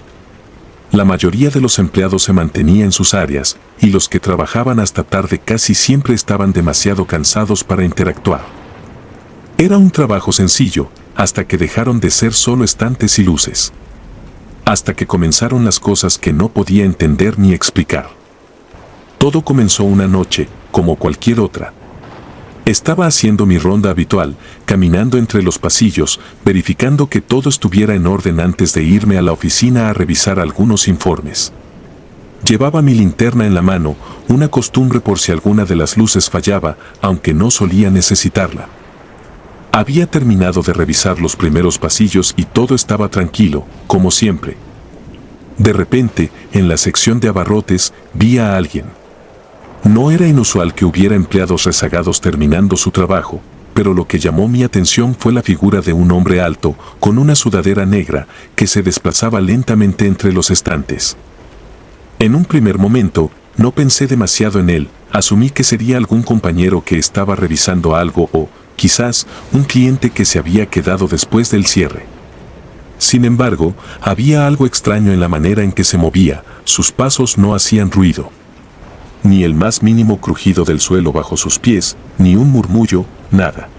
La mayoría de los empleados se mantenía en sus áreas, y los que trabajaban hasta tarde casi siempre estaban demasiado cansados para interactuar. Era un trabajo sencillo, hasta que dejaron de ser solo estantes y luces. Hasta que comenzaron las cosas que no podía entender ni explicar. Todo comenzó una noche, como cualquier otra. Estaba haciendo mi ronda habitual, caminando entre los pasillos, verificando que todo estuviera en orden antes de irme a la oficina a revisar algunos informes. Llevaba mi linterna en la mano, una costumbre por si alguna de las luces fallaba, aunque no solía necesitarla. Había terminado de revisar los primeros pasillos y todo estaba tranquilo, como siempre. De repente, en la sección de abarrotes, vi a alguien. No era inusual que hubiera empleados rezagados terminando su trabajo, pero lo que llamó mi atención fue la figura de un hombre alto, con una sudadera negra, que se desplazaba lentamente entre los estantes. En un primer momento, no pensé demasiado en él, asumí que sería algún compañero que estaba revisando algo o, quizás, un cliente que se había quedado después del cierre. Sin embargo, había algo extraño en la manera en que se movía, sus pasos no hacían ruido. Ni el más mínimo crujido del suelo bajo sus pies, ni un murmullo, nada.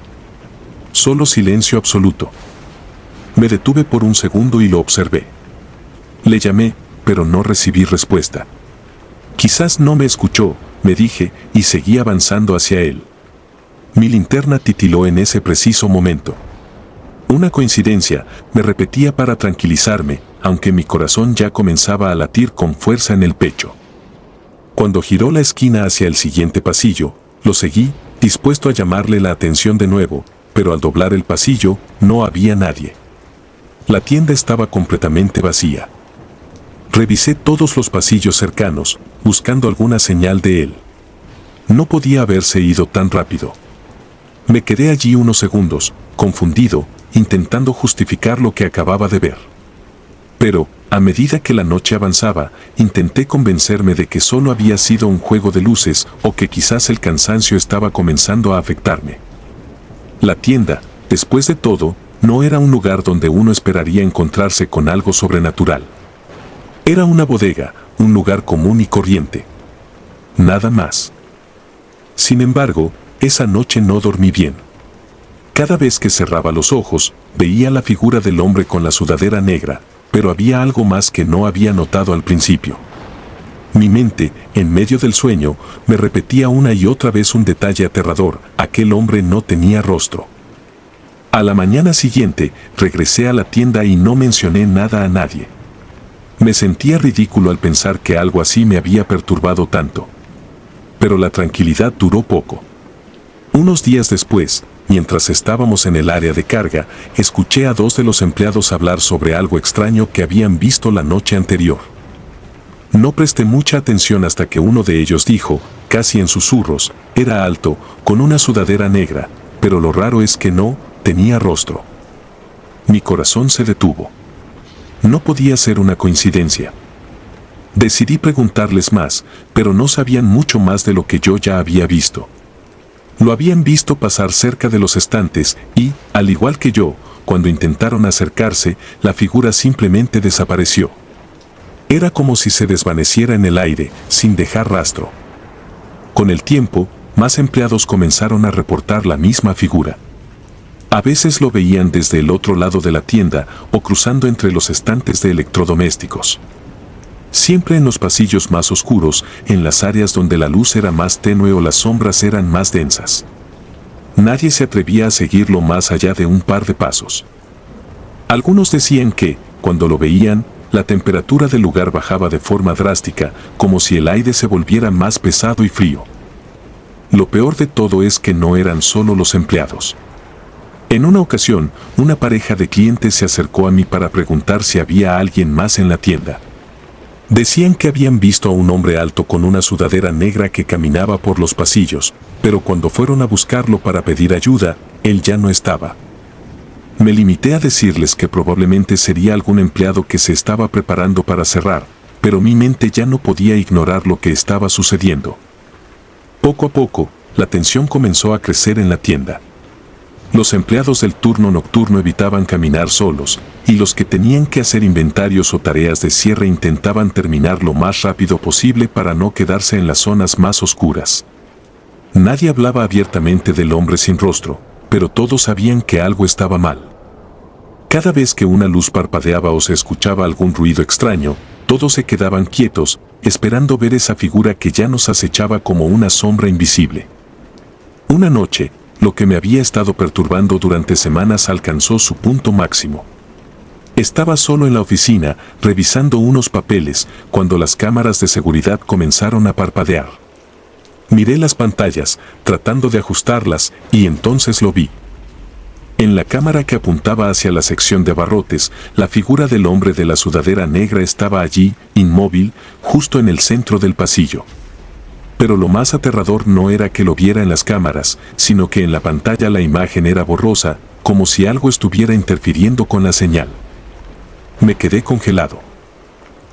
Solo silencio absoluto. Me detuve por un segundo y lo observé. Le llamé, pero no recibí respuesta. Quizás no me escuchó, me dije, y seguí avanzando hacia él. Mi linterna titiló en ese preciso momento. Una coincidencia, me repetía para tranquilizarme, aunque mi corazón ya comenzaba a latir con fuerza en el pecho. Cuando giró la esquina hacia el siguiente pasillo, lo seguí, dispuesto a llamarle la atención de nuevo, pero al doblar el pasillo, no había nadie. La tienda estaba completamente vacía. Revisé todos los pasillos cercanos, buscando alguna señal de él. No podía haberse ido tan rápido. Me quedé allí unos segundos, confundido, intentando justificar lo que acababa de ver. Pero, a medida que la noche avanzaba, intenté convencerme de que solo había sido un juego de luces o que quizás el cansancio estaba comenzando a afectarme. La tienda, después de todo, no era un lugar donde uno esperaría encontrarse con algo sobrenatural. Era una bodega, un lugar común y corriente. Nada más. Sin embargo, esa noche no dormí bien. Cada vez que cerraba los ojos, veía la figura del hombre con la sudadera negra, pero había algo más que no había notado al principio. Mi mente, en medio del sueño, me repetía una y otra vez un detalle aterrador: aquel hombre no tenía rostro. A la mañana siguiente, regresé a la tienda y no mencioné nada a nadie. Me sentía ridículo al pensar que algo así me había perturbado tanto. Pero la tranquilidad duró poco. Unos días después, mientras estábamos en el área de carga, escuché a dos de los empleados hablar sobre algo extraño que habían visto la noche anterior. No presté mucha atención hasta que uno de ellos dijo, casi en susurros, era alto, con una sudadera negra, pero lo raro es que no tenía rostro. Mi corazón se detuvo. No podía ser una coincidencia. Decidí preguntarles más, pero no sabían mucho más de lo que yo ya había visto. Lo habían visto pasar cerca de los estantes y, al igual que yo, cuando intentaron acercarse, la figura simplemente desapareció. Era como si se desvaneciera en el aire, sin dejar rastro. Con el tiempo, más empleados comenzaron a reportar la misma figura. A veces lo veían desde el otro lado de la tienda o cruzando entre los estantes de electrodomésticos. Siempre en los pasillos más oscuros, en las áreas donde la luz era más tenue o las sombras eran más densas. Nadie se atrevía a seguirlo más allá de un par de pasos. Algunos decían que, cuando lo veían, la temperatura del lugar bajaba de forma drástica, como si el aire se volviera más pesado y frío. Lo peor de todo es que no eran solo los empleados. En una ocasión, una pareja de clientes se acercó a mí para preguntar si había alguien más en la tienda. Decían que habían visto a un hombre alto con una sudadera negra que caminaba por los pasillos, pero cuando fueron a buscarlo para pedir ayuda, él ya no estaba. Me limité a decirles que probablemente sería algún empleado que se estaba preparando para cerrar, pero mi mente ya no podía ignorar lo que estaba sucediendo. Poco a poco, la tensión comenzó a crecer en la tienda. Los empleados del turno nocturno evitaban caminar solos, y los que tenían que hacer inventarios o tareas de cierre intentaban terminar lo más rápido posible para no quedarse en las zonas más oscuras. Nadie hablaba abiertamente del hombre sin rostro, pero todos sabían que algo estaba mal. Cada vez que una luz parpadeaba o se escuchaba algún ruido extraño, todos se quedaban quietos, esperando ver esa figura que ya nos acechaba como una sombra invisible. Una noche, lo que me había estado perturbando durante semanas alcanzó su punto máximo. Estaba solo en la oficina, revisando unos papeles, cuando las cámaras de seguridad comenzaron a parpadear. Miré las pantallas, tratando de ajustarlas, y entonces lo vi. En la cámara que apuntaba hacia la sección de abarrotes, la figura del hombre de la sudadera negra estaba allí, inmóvil, justo en el centro del pasillo. Pero lo más aterrador no era que lo viera en las cámaras, sino que en la pantalla la imagen era borrosa, como si algo estuviera interfiriendo con la señal. Me quedé congelado.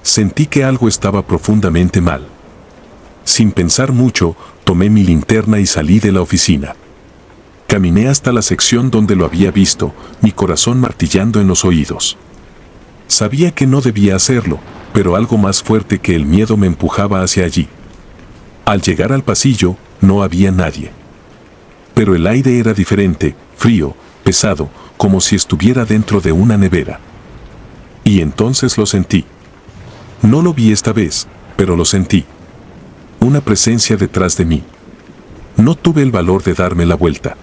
Sentí que algo estaba profundamente mal. Sin pensar mucho, tomé mi linterna y salí de la oficina. Caminé hasta la sección donde lo había visto, mi corazón martillando en los oídos. Sabía que no debía hacerlo, pero algo más fuerte que el miedo me empujaba hacia allí. Al llegar al pasillo, no había nadie. Pero el aire era diferente, frío, pesado, como si estuviera dentro de una nevera. Y entonces lo sentí. No lo vi esta vez, pero lo sentí. Una presencia detrás de mí. No tuve el valor de darme la vuelta.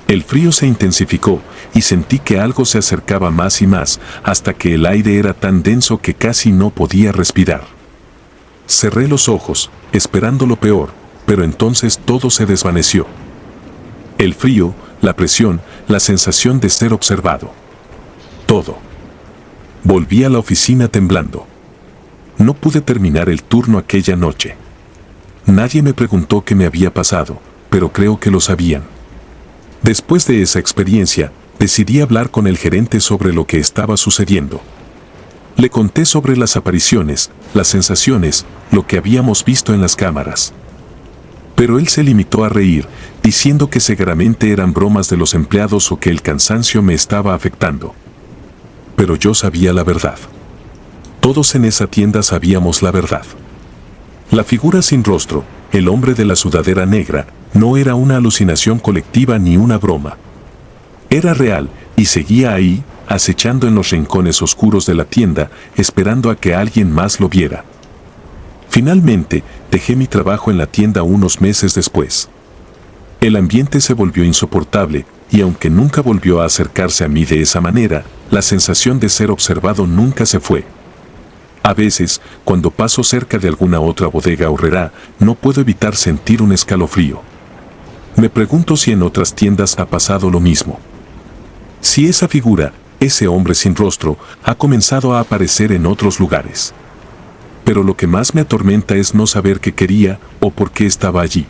El frío se intensificó y sentí que algo se acercaba más y más, hasta que el aire era tan denso que casi no podía respirar. Cerré los ojos, esperando lo peor, pero entonces todo se desvaneció. El frío, la presión, la sensación de ser observado. Todo. Volví a la oficina temblando. No pude terminar el turno aquella noche. Nadie me preguntó qué me había pasado, pero creo que lo sabían. Después de esa experiencia, decidí hablar con el gerente sobre lo que estaba sucediendo. Le conté sobre las apariciones, las sensaciones, lo que habíamos visto en las cámaras. Pero él se limitó a reír, diciendo que seguramente eran bromas de los empleados o que el cansancio me estaba afectando. Pero yo sabía la verdad. Todos en esa tienda sabíamos la verdad. La figura sin rostro, el hombre de la sudadera negra, no era una alucinación colectiva ni una broma. Era real y seguía ahí, acechando en los rincones oscuros de la tienda, esperando a que alguien más lo viera. Finalmente, dejé mi trabajo en la tienda unos meses después. El ambiente se volvió insoportable, y aunque nunca volvió a acercarse a mí de esa manera, la sensación de ser observado nunca se fue. A veces, cuando paso cerca de alguna otra bodega horrera, no puedo evitar sentir un escalofrío. Me pregunto si en otras tiendas ha pasado lo mismo. Si esa figura, ese hombre sin rostro, ha comenzado a aparecer en otros lugares. Pero lo que más me atormenta es no saber qué quería o por qué estaba allí.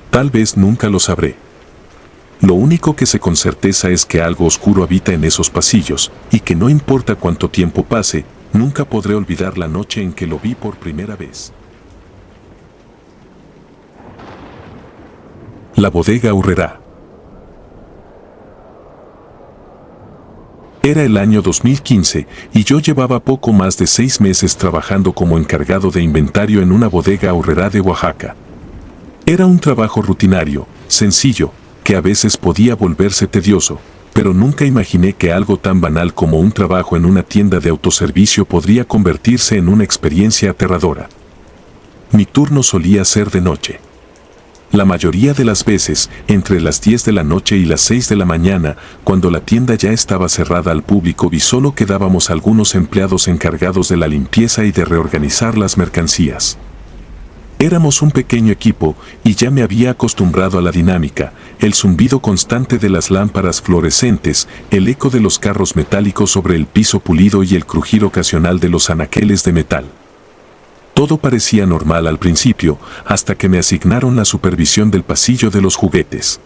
Tal vez nunca lo sabré. Lo único que sé con certeza es que algo oscuro habita en esos pasillos, y que no importa cuánto tiempo pase, nunca podré olvidar la noche en que lo vi por primera vez. La bodega Aurrerá. Era el año 2015 y yo llevaba poco más de 6 meses trabajando como encargado de inventario en una bodega aurrerá de Oaxaca. Era un trabajo rutinario, sencillo, que a veces podía volverse tedioso, pero nunca imaginé que algo tan banal como un trabajo en una tienda de autoservicio podría convertirse en una experiencia aterradora. Mi turno solía ser de noche. La mayoría de las veces, entre las 10 de la noche y las 6 de la mañana, cuando la tienda ya estaba cerrada al público y solo quedábamos algunos empleados encargados de la limpieza y de reorganizar las mercancías. Éramos un pequeño equipo y ya me había acostumbrado a la dinámica, el zumbido constante de las lámparas fluorescentes, el eco de los carros metálicos sobre el piso pulido y el crujir ocasional de los anaqueles de metal. Todo parecía normal al principio, hasta que me asignaron la supervisión del pasillo de los juguetes.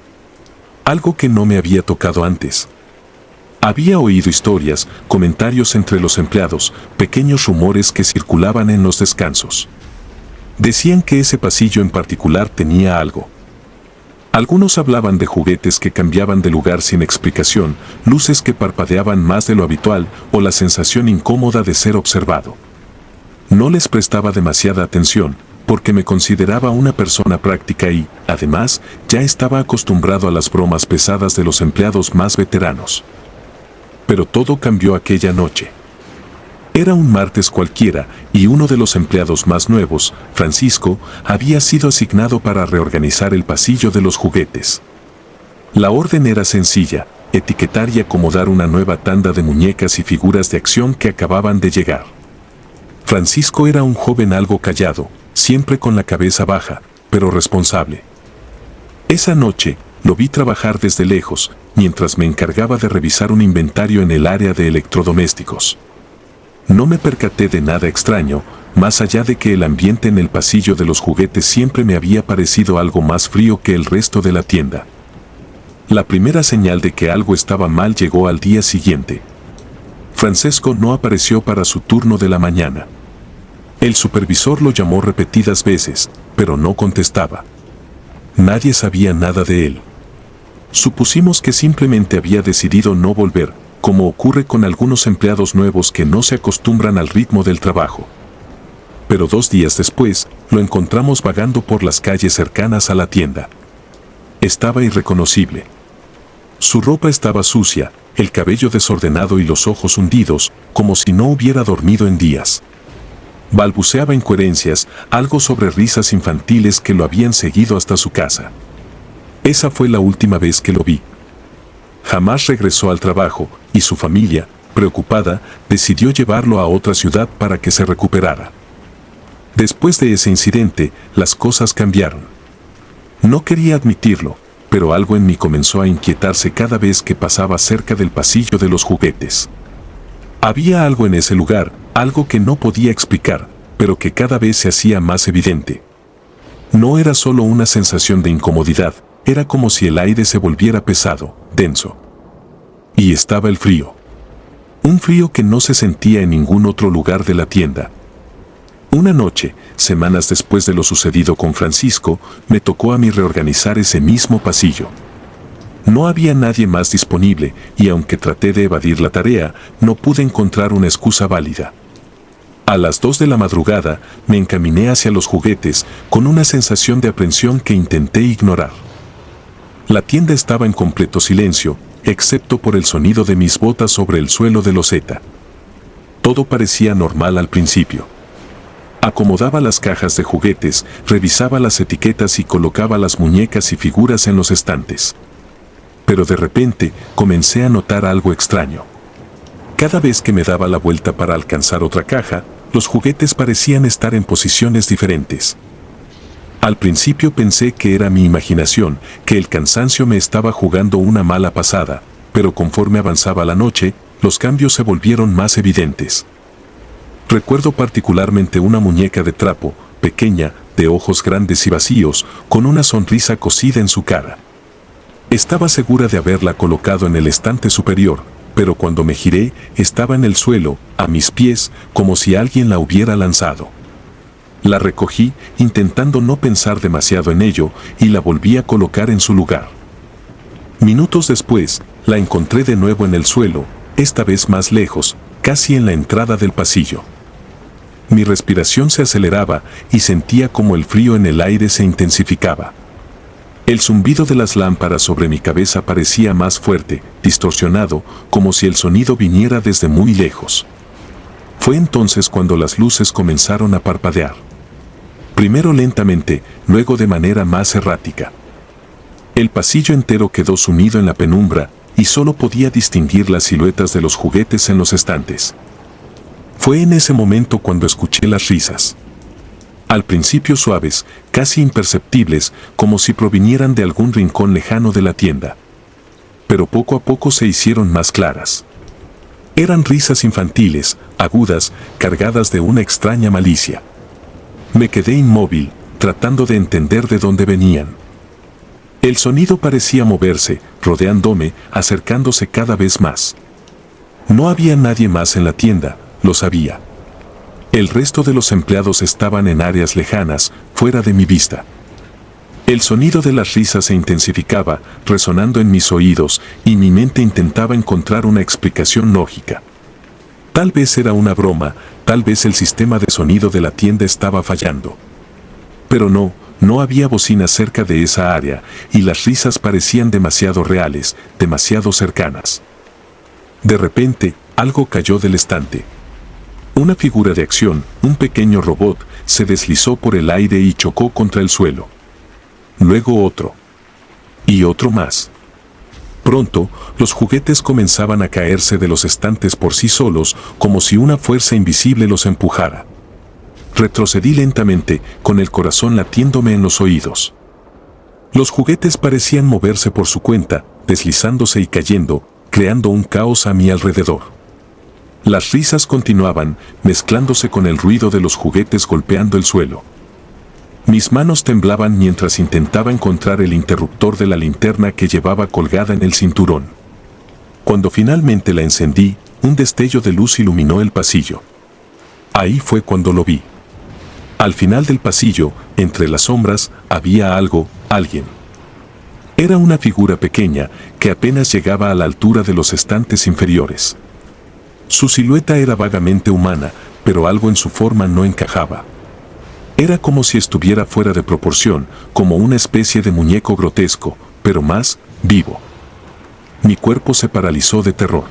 Algo que no me había tocado antes. Había oído historias, comentarios entre los empleados, pequeños rumores que circulaban en los descansos. Decían que ese pasillo en particular tenía algo. Algunos hablaban de juguetes que cambiaban de lugar sin explicación, luces que parpadeaban más de lo habitual o la sensación incómoda de ser observado. No les prestaba demasiada atención, porque me consideraba una persona práctica y, además, ya estaba acostumbrado a las bromas pesadas de los empleados más veteranos. Pero todo cambió aquella noche. Era un martes cualquiera y uno de los empleados más nuevos, Francisco, había sido asignado para reorganizar el pasillo de los juguetes. La orden era sencilla, etiquetar y acomodar una nueva tanda de muñecas y figuras de acción que acababan de llegar. Francisco era un joven algo callado, siempre con la cabeza baja, pero responsable. Esa noche, lo vi trabajar desde lejos, mientras me encargaba de revisar un inventario en el área de electrodomésticos. No me percaté de nada extraño, más allá de que el ambiente en el pasillo de los juguetes siempre me había parecido algo más frío que el resto de la tienda. La primera señal de que algo estaba mal llegó al día siguiente. Francesco no apareció para su turno de la mañana. El supervisor lo llamó repetidas veces, pero no contestaba. Nadie sabía nada de él. Supusimos que simplemente había decidido no volver, como ocurre con algunos empleados nuevos que no se acostumbran al ritmo del trabajo. Pero 2 días después, lo encontramos vagando por las calles cercanas a la tienda. Estaba irreconocible. Su ropa estaba sucia, el cabello desordenado y los ojos hundidos, como si no hubiera dormido en días. Balbuceaba incoherencias, algo sobre risas infantiles que lo habían seguido hasta su casa. Esa fue la última vez que lo vi. Jamás regresó al trabajo, y su familia, preocupada, decidió llevarlo a otra ciudad para que se recuperara. Después de ese incidente, las cosas cambiaron. No quería admitirlo, pero algo en mí comenzó a inquietarse cada vez que pasaba cerca del pasillo de los juguetes. Había algo en ese lugar, algo que no podía explicar, pero que cada vez se hacía más evidente. No era solo una sensación de incomodidad, era como si el aire se volviera pesado, denso. Y estaba el frío. Un frío que no se sentía en ningún otro lugar de la tienda. Una noche, semanas después de lo sucedido con Francisco, me tocó a mí reorganizar ese mismo pasillo. No había nadie más disponible y aunque traté de evadir la tarea, no pude encontrar una excusa válida. A las 2 de la madrugada, me encaminé hacia los juguetes con una sensación de aprensión que intenté ignorar. La tienda estaba en completo silencio, excepto por el sonido de mis botas sobre el suelo de loseta. Todo parecía normal al principio. Acomodaba las cajas de juguetes, revisaba las etiquetas y colocaba las muñecas y figuras en los estantes. Pero de repente, comencé a notar algo extraño. Cada vez que me daba la vuelta para alcanzar otra caja, los juguetes parecían estar en posiciones diferentes. Al principio pensé que era mi imaginación, que el cansancio me estaba jugando una mala pasada, pero conforme avanzaba la noche, los cambios se volvieron más evidentes. Recuerdo particularmente una muñeca de trapo, pequeña, de ojos grandes y vacíos, con una sonrisa cosida en su cara. Estaba segura de haberla colocado en el estante superior, pero cuando me giré, estaba en el suelo, a mis pies, como si alguien la hubiera lanzado. La recogí, intentando no pensar demasiado en ello, y la volví a colocar en su lugar. Minutos después, la encontré de nuevo en el suelo, esta vez más lejos, casi en la entrada del pasillo. Mi respiración se aceleraba y sentía como el frío en el aire se intensificaba. El zumbido de las lámparas sobre mi cabeza parecía más fuerte, distorsionado, como si el sonido viniera desde muy lejos. Fue entonces cuando las luces comenzaron a parpadear. Primero lentamente, luego de manera más errática. El pasillo entero quedó sumido en la penumbra y solo podía distinguir las siluetas de los juguetes en los estantes. Fue en ese momento cuando escuché las risas. Al principio suaves, casi imperceptibles, como si provinieran de algún rincón lejano de la tienda. Pero poco a poco se hicieron más claras. Eran risas infantiles, agudas, cargadas de una extraña malicia. Me quedé inmóvil, tratando de entender de dónde venían. El sonido parecía moverse, rodeándome, acercándose cada vez más. No había nadie más en la tienda, lo sabía. El resto de los empleados estaban en áreas lejanas, fuera de mi vista. El sonido de las risas se intensificaba, resonando en mis oídos, y mi mente intentaba encontrar una explicación lógica. Tal vez era una broma, tal vez el sistema de sonido de la tienda estaba fallando. Pero no había bocina cerca de esa área, y las risas parecían demasiado reales, demasiado cercanas. De repente, algo cayó del estante. Una figura de acción, un pequeño robot, se deslizó por el aire y chocó contra el suelo. Luego otro. Y otro más. Pronto, los juguetes comenzaban a caerse de los estantes por sí solos, como si una fuerza invisible los empujara. Retrocedí lentamente, con el corazón latiéndome en los oídos. Los juguetes parecían moverse por su cuenta, deslizándose y cayendo, creando un caos a mi alrededor. Las risas continuaban, mezclándose con el ruido de los juguetes golpeando el suelo. Mis manos temblaban mientras intentaba encontrar el interruptor de la linterna que llevaba colgada en el cinturón. Cuando finalmente la encendí, un destello de luz iluminó el pasillo. Ahí fue cuando lo vi. Al final del pasillo, entre las sombras, había alguien. Era una figura pequeña que apenas llegaba a la altura de los estantes inferiores. Su silueta era vagamente humana, pero algo en su forma no encajaba. Era como si estuviera fuera de proporción, como una especie de muñeco grotesco, pero más vivo. Mi cuerpo se paralizó de terror.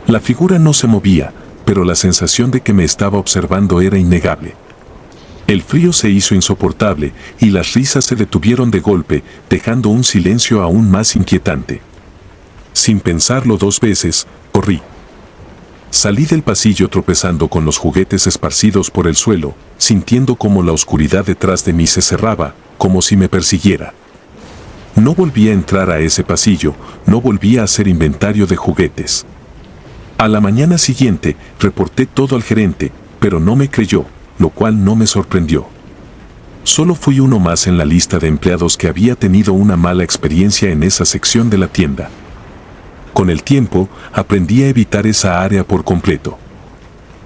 La figura no se movía, pero la sensación de que me estaba observando era innegable. El frío se hizo insoportable y las risas se detuvieron de golpe, dejando un silencio aún más inquietante. Sin pensarlo dos veces, corrí. Salí del pasillo tropezando con los juguetes esparcidos por el suelo, sintiendo como la oscuridad detrás de mí se cerraba, como si me persiguiera. No volví a entrar a ese pasillo, no volví a hacer inventario de juguetes. A la mañana siguiente, reporté todo al gerente, pero no me creyó, lo cual no me sorprendió. Solo fui uno más en la lista de empleados que había tenido una mala experiencia en esa sección de la tienda. Con el tiempo, aprendí a evitar esa área por completo.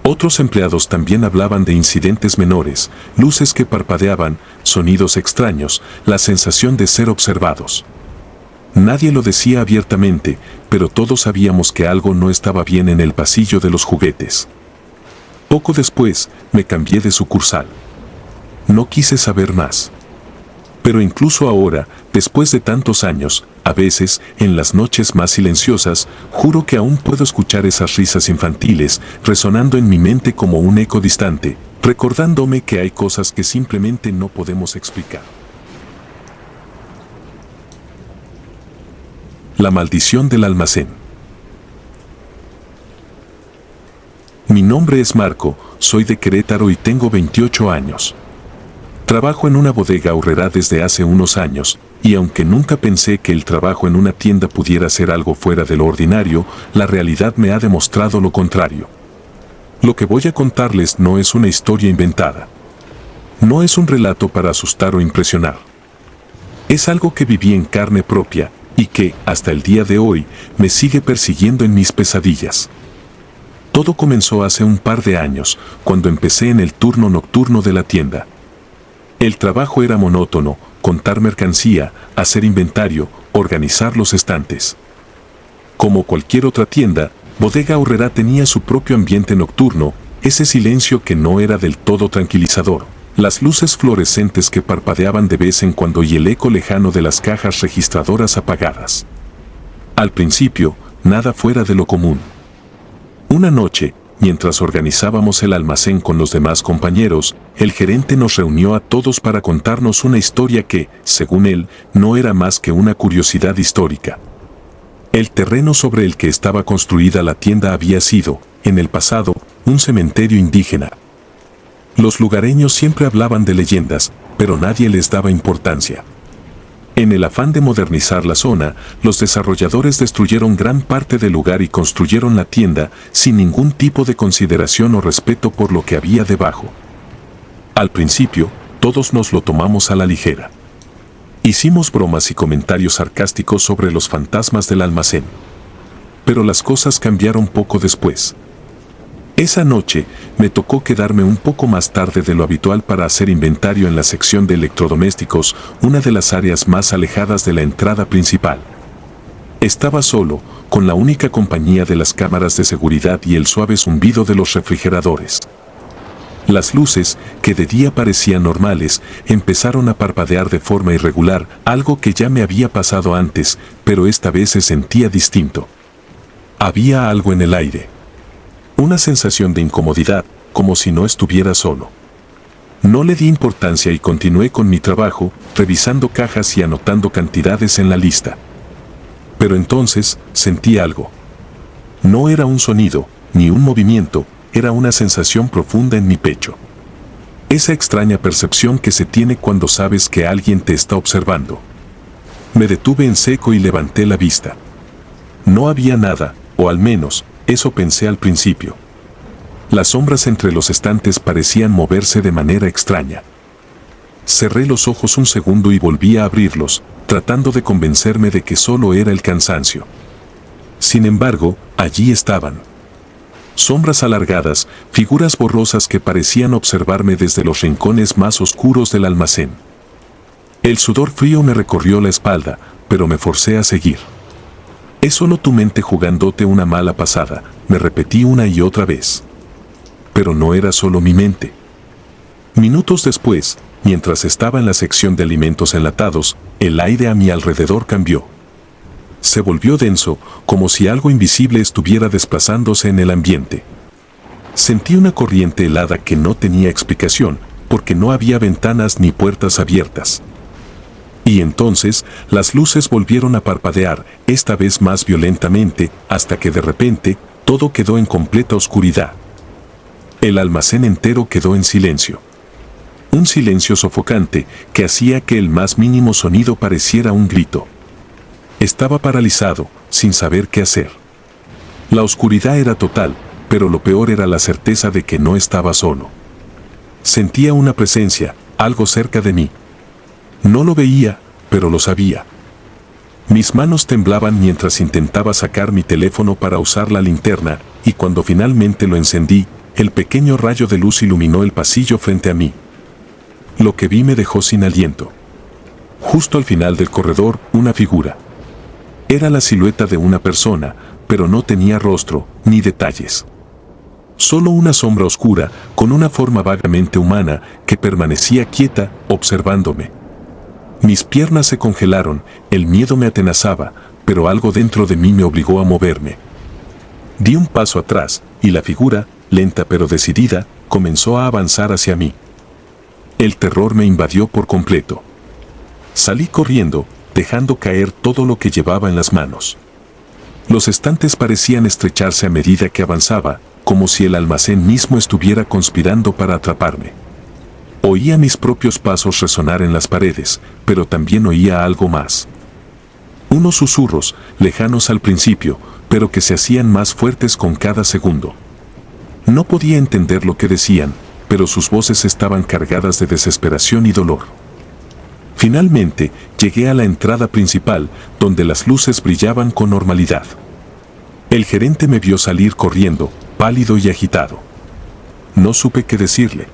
Otros empleados también hablaban de incidentes menores, luces que parpadeaban, sonidos extraños, la sensación de ser observados. Nadie lo decía abiertamente, pero todos sabíamos que algo no estaba bien en el pasillo de los juguetes. Poco después, me cambié de sucursal. No quise saber más. Pero incluso ahora, después de tantos años, a veces, en las noches más silenciosas, juro que aún puedo escuchar esas risas infantiles resonando en mi mente como un eco distante, recordándome que hay cosas que simplemente no podemos explicar. La maldición del almacén. Mi nombre es Marco, soy de Querétaro y tengo 28 años. Trabajo en una bodega aurrera desde hace unos años, y aunque nunca pensé que el trabajo en una tienda pudiera ser algo fuera de lo ordinario, la realidad me ha demostrado lo contrario. Lo que voy a contarles no es una historia inventada. No es un relato para asustar o impresionar. Es algo que viví en carne propia, y que, hasta el día de hoy, me sigue persiguiendo en mis pesadillas. Todo comenzó hace un par de años, cuando empecé en el turno nocturno de la tienda. El trabajo era monótono, contar mercancía, hacer inventario, organizar los estantes. Como cualquier otra tienda, Bodega Aurrerá tenía su propio ambiente nocturno, ese silencio que no era del todo tranquilizador, las luces fluorescentes que parpadeaban de vez en cuando y el eco lejano de las cajas registradoras apagadas. Al principio, nada fuera de lo común. Una noche, mientras organizábamos el almacén con los demás compañeros, el gerente nos reunió a todos para contarnos una historia que, según él, no era más que una curiosidad histórica. El terreno sobre el que estaba construida la tienda había sido, en el pasado, un cementerio indígena. Los lugareños siempre hablaban de leyendas, pero nadie les daba importancia. En el afán de modernizar la zona, los desarrolladores destruyeron gran parte del lugar y construyeron la tienda sin ningún tipo de consideración o respeto por lo que había debajo. Al principio, todos nos lo tomamos a la ligera. Hicimos bromas y comentarios sarcásticos sobre los fantasmas del almacén. Pero las cosas cambiaron poco después. Esa noche, me tocó quedarme un poco más tarde de lo habitual para hacer inventario en la sección de electrodomésticos, una de las áreas más alejadas de la entrada principal. Estaba solo, con la única compañía de las cámaras de seguridad y el suave zumbido de los refrigeradores. Las luces, que de día parecían normales, empezaron a parpadear de forma irregular, algo que ya me había pasado antes, pero esta vez se sentía distinto. Había algo en el aire. Una sensación de incomodidad, como si no estuviera solo. No le di importancia y continué con mi trabajo, revisando cajas y anotando cantidades en la lista. Pero entonces, sentí algo. No era un sonido, ni un movimiento, era una sensación profunda en mi pecho. Esa extraña percepción que se tiene cuando sabes que alguien te está observando. Me detuve en seco y levanté la vista. No había nada, o al menos, eso pensé al principio. Las sombras entre los estantes parecían moverse de manera extraña. Cerré los ojos un segundo y volví a abrirlos, tratando de convencerme de que solo era el cansancio. Sin embargo, allí estaban. Sombras alargadas, figuras borrosas que parecían observarme desde los rincones más oscuros del almacén. El sudor frío me recorrió la espalda, pero me forcé a seguir. Es solo tu mente jugándote una mala pasada, me repetí una y otra vez. Pero no era solo mi mente. Minutos después, mientras estaba en la sección de alimentos enlatados, el aire a mi alrededor cambió. Se volvió denso, como si algo invisible estuviera desplazándose en el ambiente. Sentí una corriente helada que no tenía explicación, porque no había ventanas ni puertas abiertas. Y entonces, las luces volvieron a parpadear, esta vez más violentamente, hasta que de repente, todo quedó en completa oscuridad. El almacén entero quedó en silencio. Un silencio sofocante que hacía que el más mínimo sonido pareciera un grito. Estaba paralizado, sin saber qué hacer. La oscuridad era total, pero lo peor era la certeza de que no estaba solo. Sentía una presencia, algo cerca de mí. No lo veía, pero lo sabía. Mis manos temblaban mientras intentaba sacar mi teléfono para usar la linterna, y cuando finalmente lo encendí, el pequeño rayo de luz iluminó el pasillo frente a mí. Lo que vi me dejó sin aliento. Justo al final del corredor, una figura. Era la silueta de una persona, pero no tenía rostro, ni detalles. Solo una sombra oscura, con una forma vagamente humana, que permanecía quieta, observándome. Mis piernas se congelaron, el miedo me atenazaba, pero algo dentro de mí me obligó a moverme. Di un paso atrás, y la figura, lenta pero decidida, comenzó a avanzar hacia mí. El terror me invadió por completo. Salí corriendo, dejando caer todo lo que llevaba en las manos. Los estantes parecían estrecharse a medida que avanzaba, como si el almacén mismo estuviera conspirando para atraparme. Oía mis propios pasos resonar en las paredes, pero también oía algo más. Unos susurros, lejanos al principio, pero que se hacían más fuertes con cada segundo. No podía entender lo que decían, pero sus voces estaban cargadas de desesperación y dolor. Finalmente, llegué a la entrada principal, donde las luces brillaban con normalidad. El gerente me vio salir corriendo, pálido y agitado. No supe qué decirle.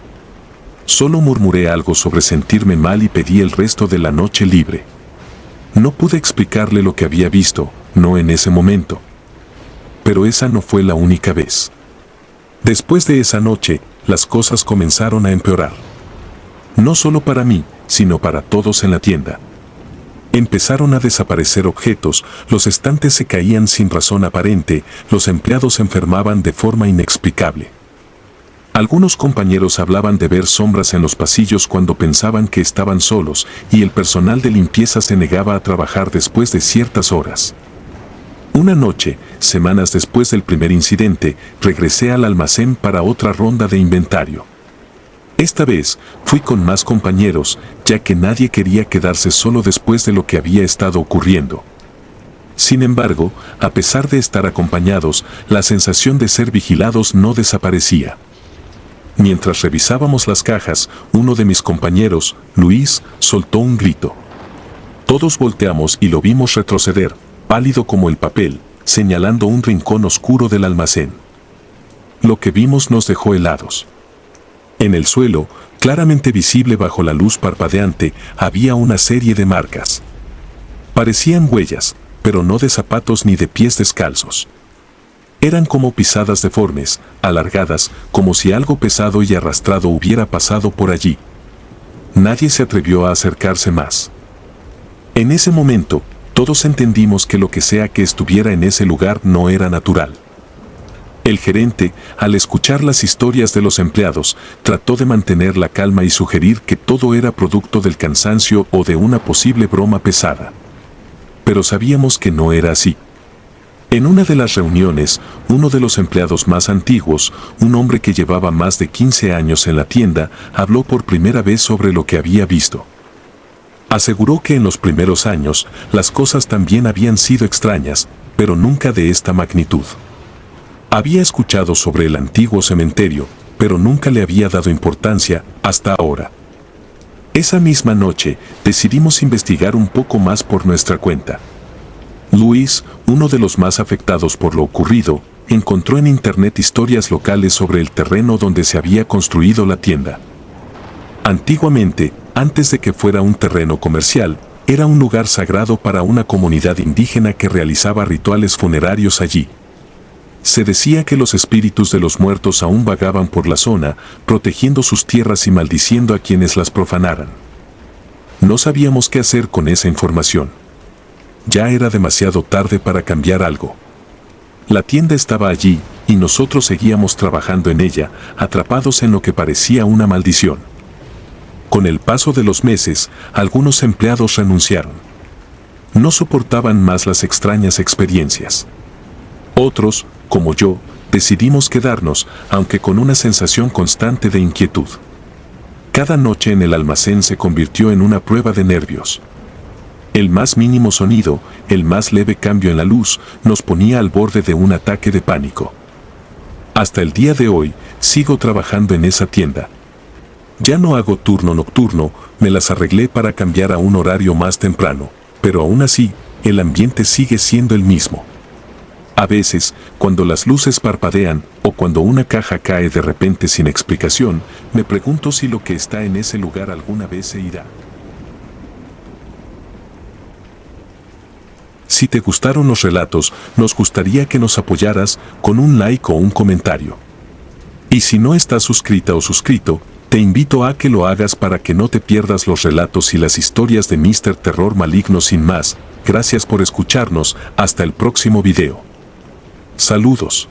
Solo murmuré algo sobre sentirme mal y pedí el resto de la noche libre. No pude explicarle lo que había visto, no en ese momento. pero esa no fue la única vez. Después de esa noche, las cosas comenzaron a empeorar. No solo para mí, sino para todos en la tienda. Empezaron a desaparecer objetos, los estantes se caían sin razón aparente, los empleados se enfermaban de forma inexplicable. Algunos compañeros hablaban de ver sombras en los pasillos cuando pensaban que estaban solos, y el personal de limpieza se negaba a trabajar después de ciertas horas. Una noche, semanas después del primer incidente, regresé al almacén para otra ronda de inventario. Esta vez, fui con más compañeros, ya que nadie quería quedarse solo después de lo que había estado ocurriendo. Sin embargo, a pesar de estar acompañados, la sensación de ser vigilados no desaparecía. Mientras revisábamos las cajas, uno de mis compañeros, Luis, soltó un grito. Todos volteamos y lo vimos retroceder, pálido como el papel, señalando un rincón oscuro del almacén. Lo que vimos nos dejó helados. En el suelo, claramente visible bajo la luz parpadeante, había una serie de marcas. Parecían huellas, pero no de zapatos ni de pies descalzos. Eran como pisadas deformes, alargadas, como si algo pesado y arrastrado hubiera pasado por allí. Nadie se atrevió a acercarse más. En ese momento, todos entendimos que lo que sea que estuviera en ese lugar no era natural. El gerente, al escuchar las historias de los empleados, trató de mantener la calma y sugerir que todo era producto del cansancio o de una posible broma pesada. Pero sabíamos que no era así. En una de las reuniones, uno de los empleados más antiguos, un hombre que llevaba más de 15 años en la tienda, habló por primera vez sobre lo que había visto. Aseguró que en los primeros años, las cosas también habían sido extrañas, pero nunca de esta magnitud. Había escuchado sobre el antiguo cementerio, pero nunca le había dado importancia hasta ahora. Esa misma noche, decidimos investigar un poco más por nuestra cuenta. Luis, uno de los más afectados por lo ocurrido, encontró en internet historias locales sobre el terreno donde se había construido la tienda. Antiguamente, antes de que fuera un terreno comercial, era un lugar sagrado para una comunidad indígena que realizaba rituales funerarios allí. Se decía que los espíritus de los muertos aún vagaban por la zona, protegiendo sus tierras y maldiciendo a quienes las profanaran. No sabíamos qué hacer con esa información. Ya era demasiado tarde para cambiar algo. La tienda estaba allí, y nosotros seguíamos trabajando en ella, atrapados en lo que parecía una maldición. Con el paso de los meses, algunos empleados renunciaron. No soportaban más las extrañas experiencias. Otros, como yo, decidimos quedarnos, aunque con una sensación constante de inquietud. Cada noche en el almacén se convirtió en una prueba de nervios. El más mínimo sonido, el más leve cambio en la luz, nos ponía al borde de un ataque de pánico. Hasta el día de hoy, sigo trabajando en esa tienda. Ya no hago turno nocturno, me las arreglé para cambiar a un horario más temprano, pero aún así, el ambiente sigue siendo el mismo. A veces, cuando las luces parpadean o cuando una caja cae de repente sin explicación, me pregunto si lo que está en ese lugar alguna vez se irá. Si te gustaron los relatos, nos gustaría que nos apoyaras con un like o un comentario. Y si no estás suscrita o suscrito, te invito a que lo hagas para que no te pierdas los relatos y las historias de Mr. Terror Maligno. Sin más, gracias por escucharnos, hasta el próximo video. Saludos.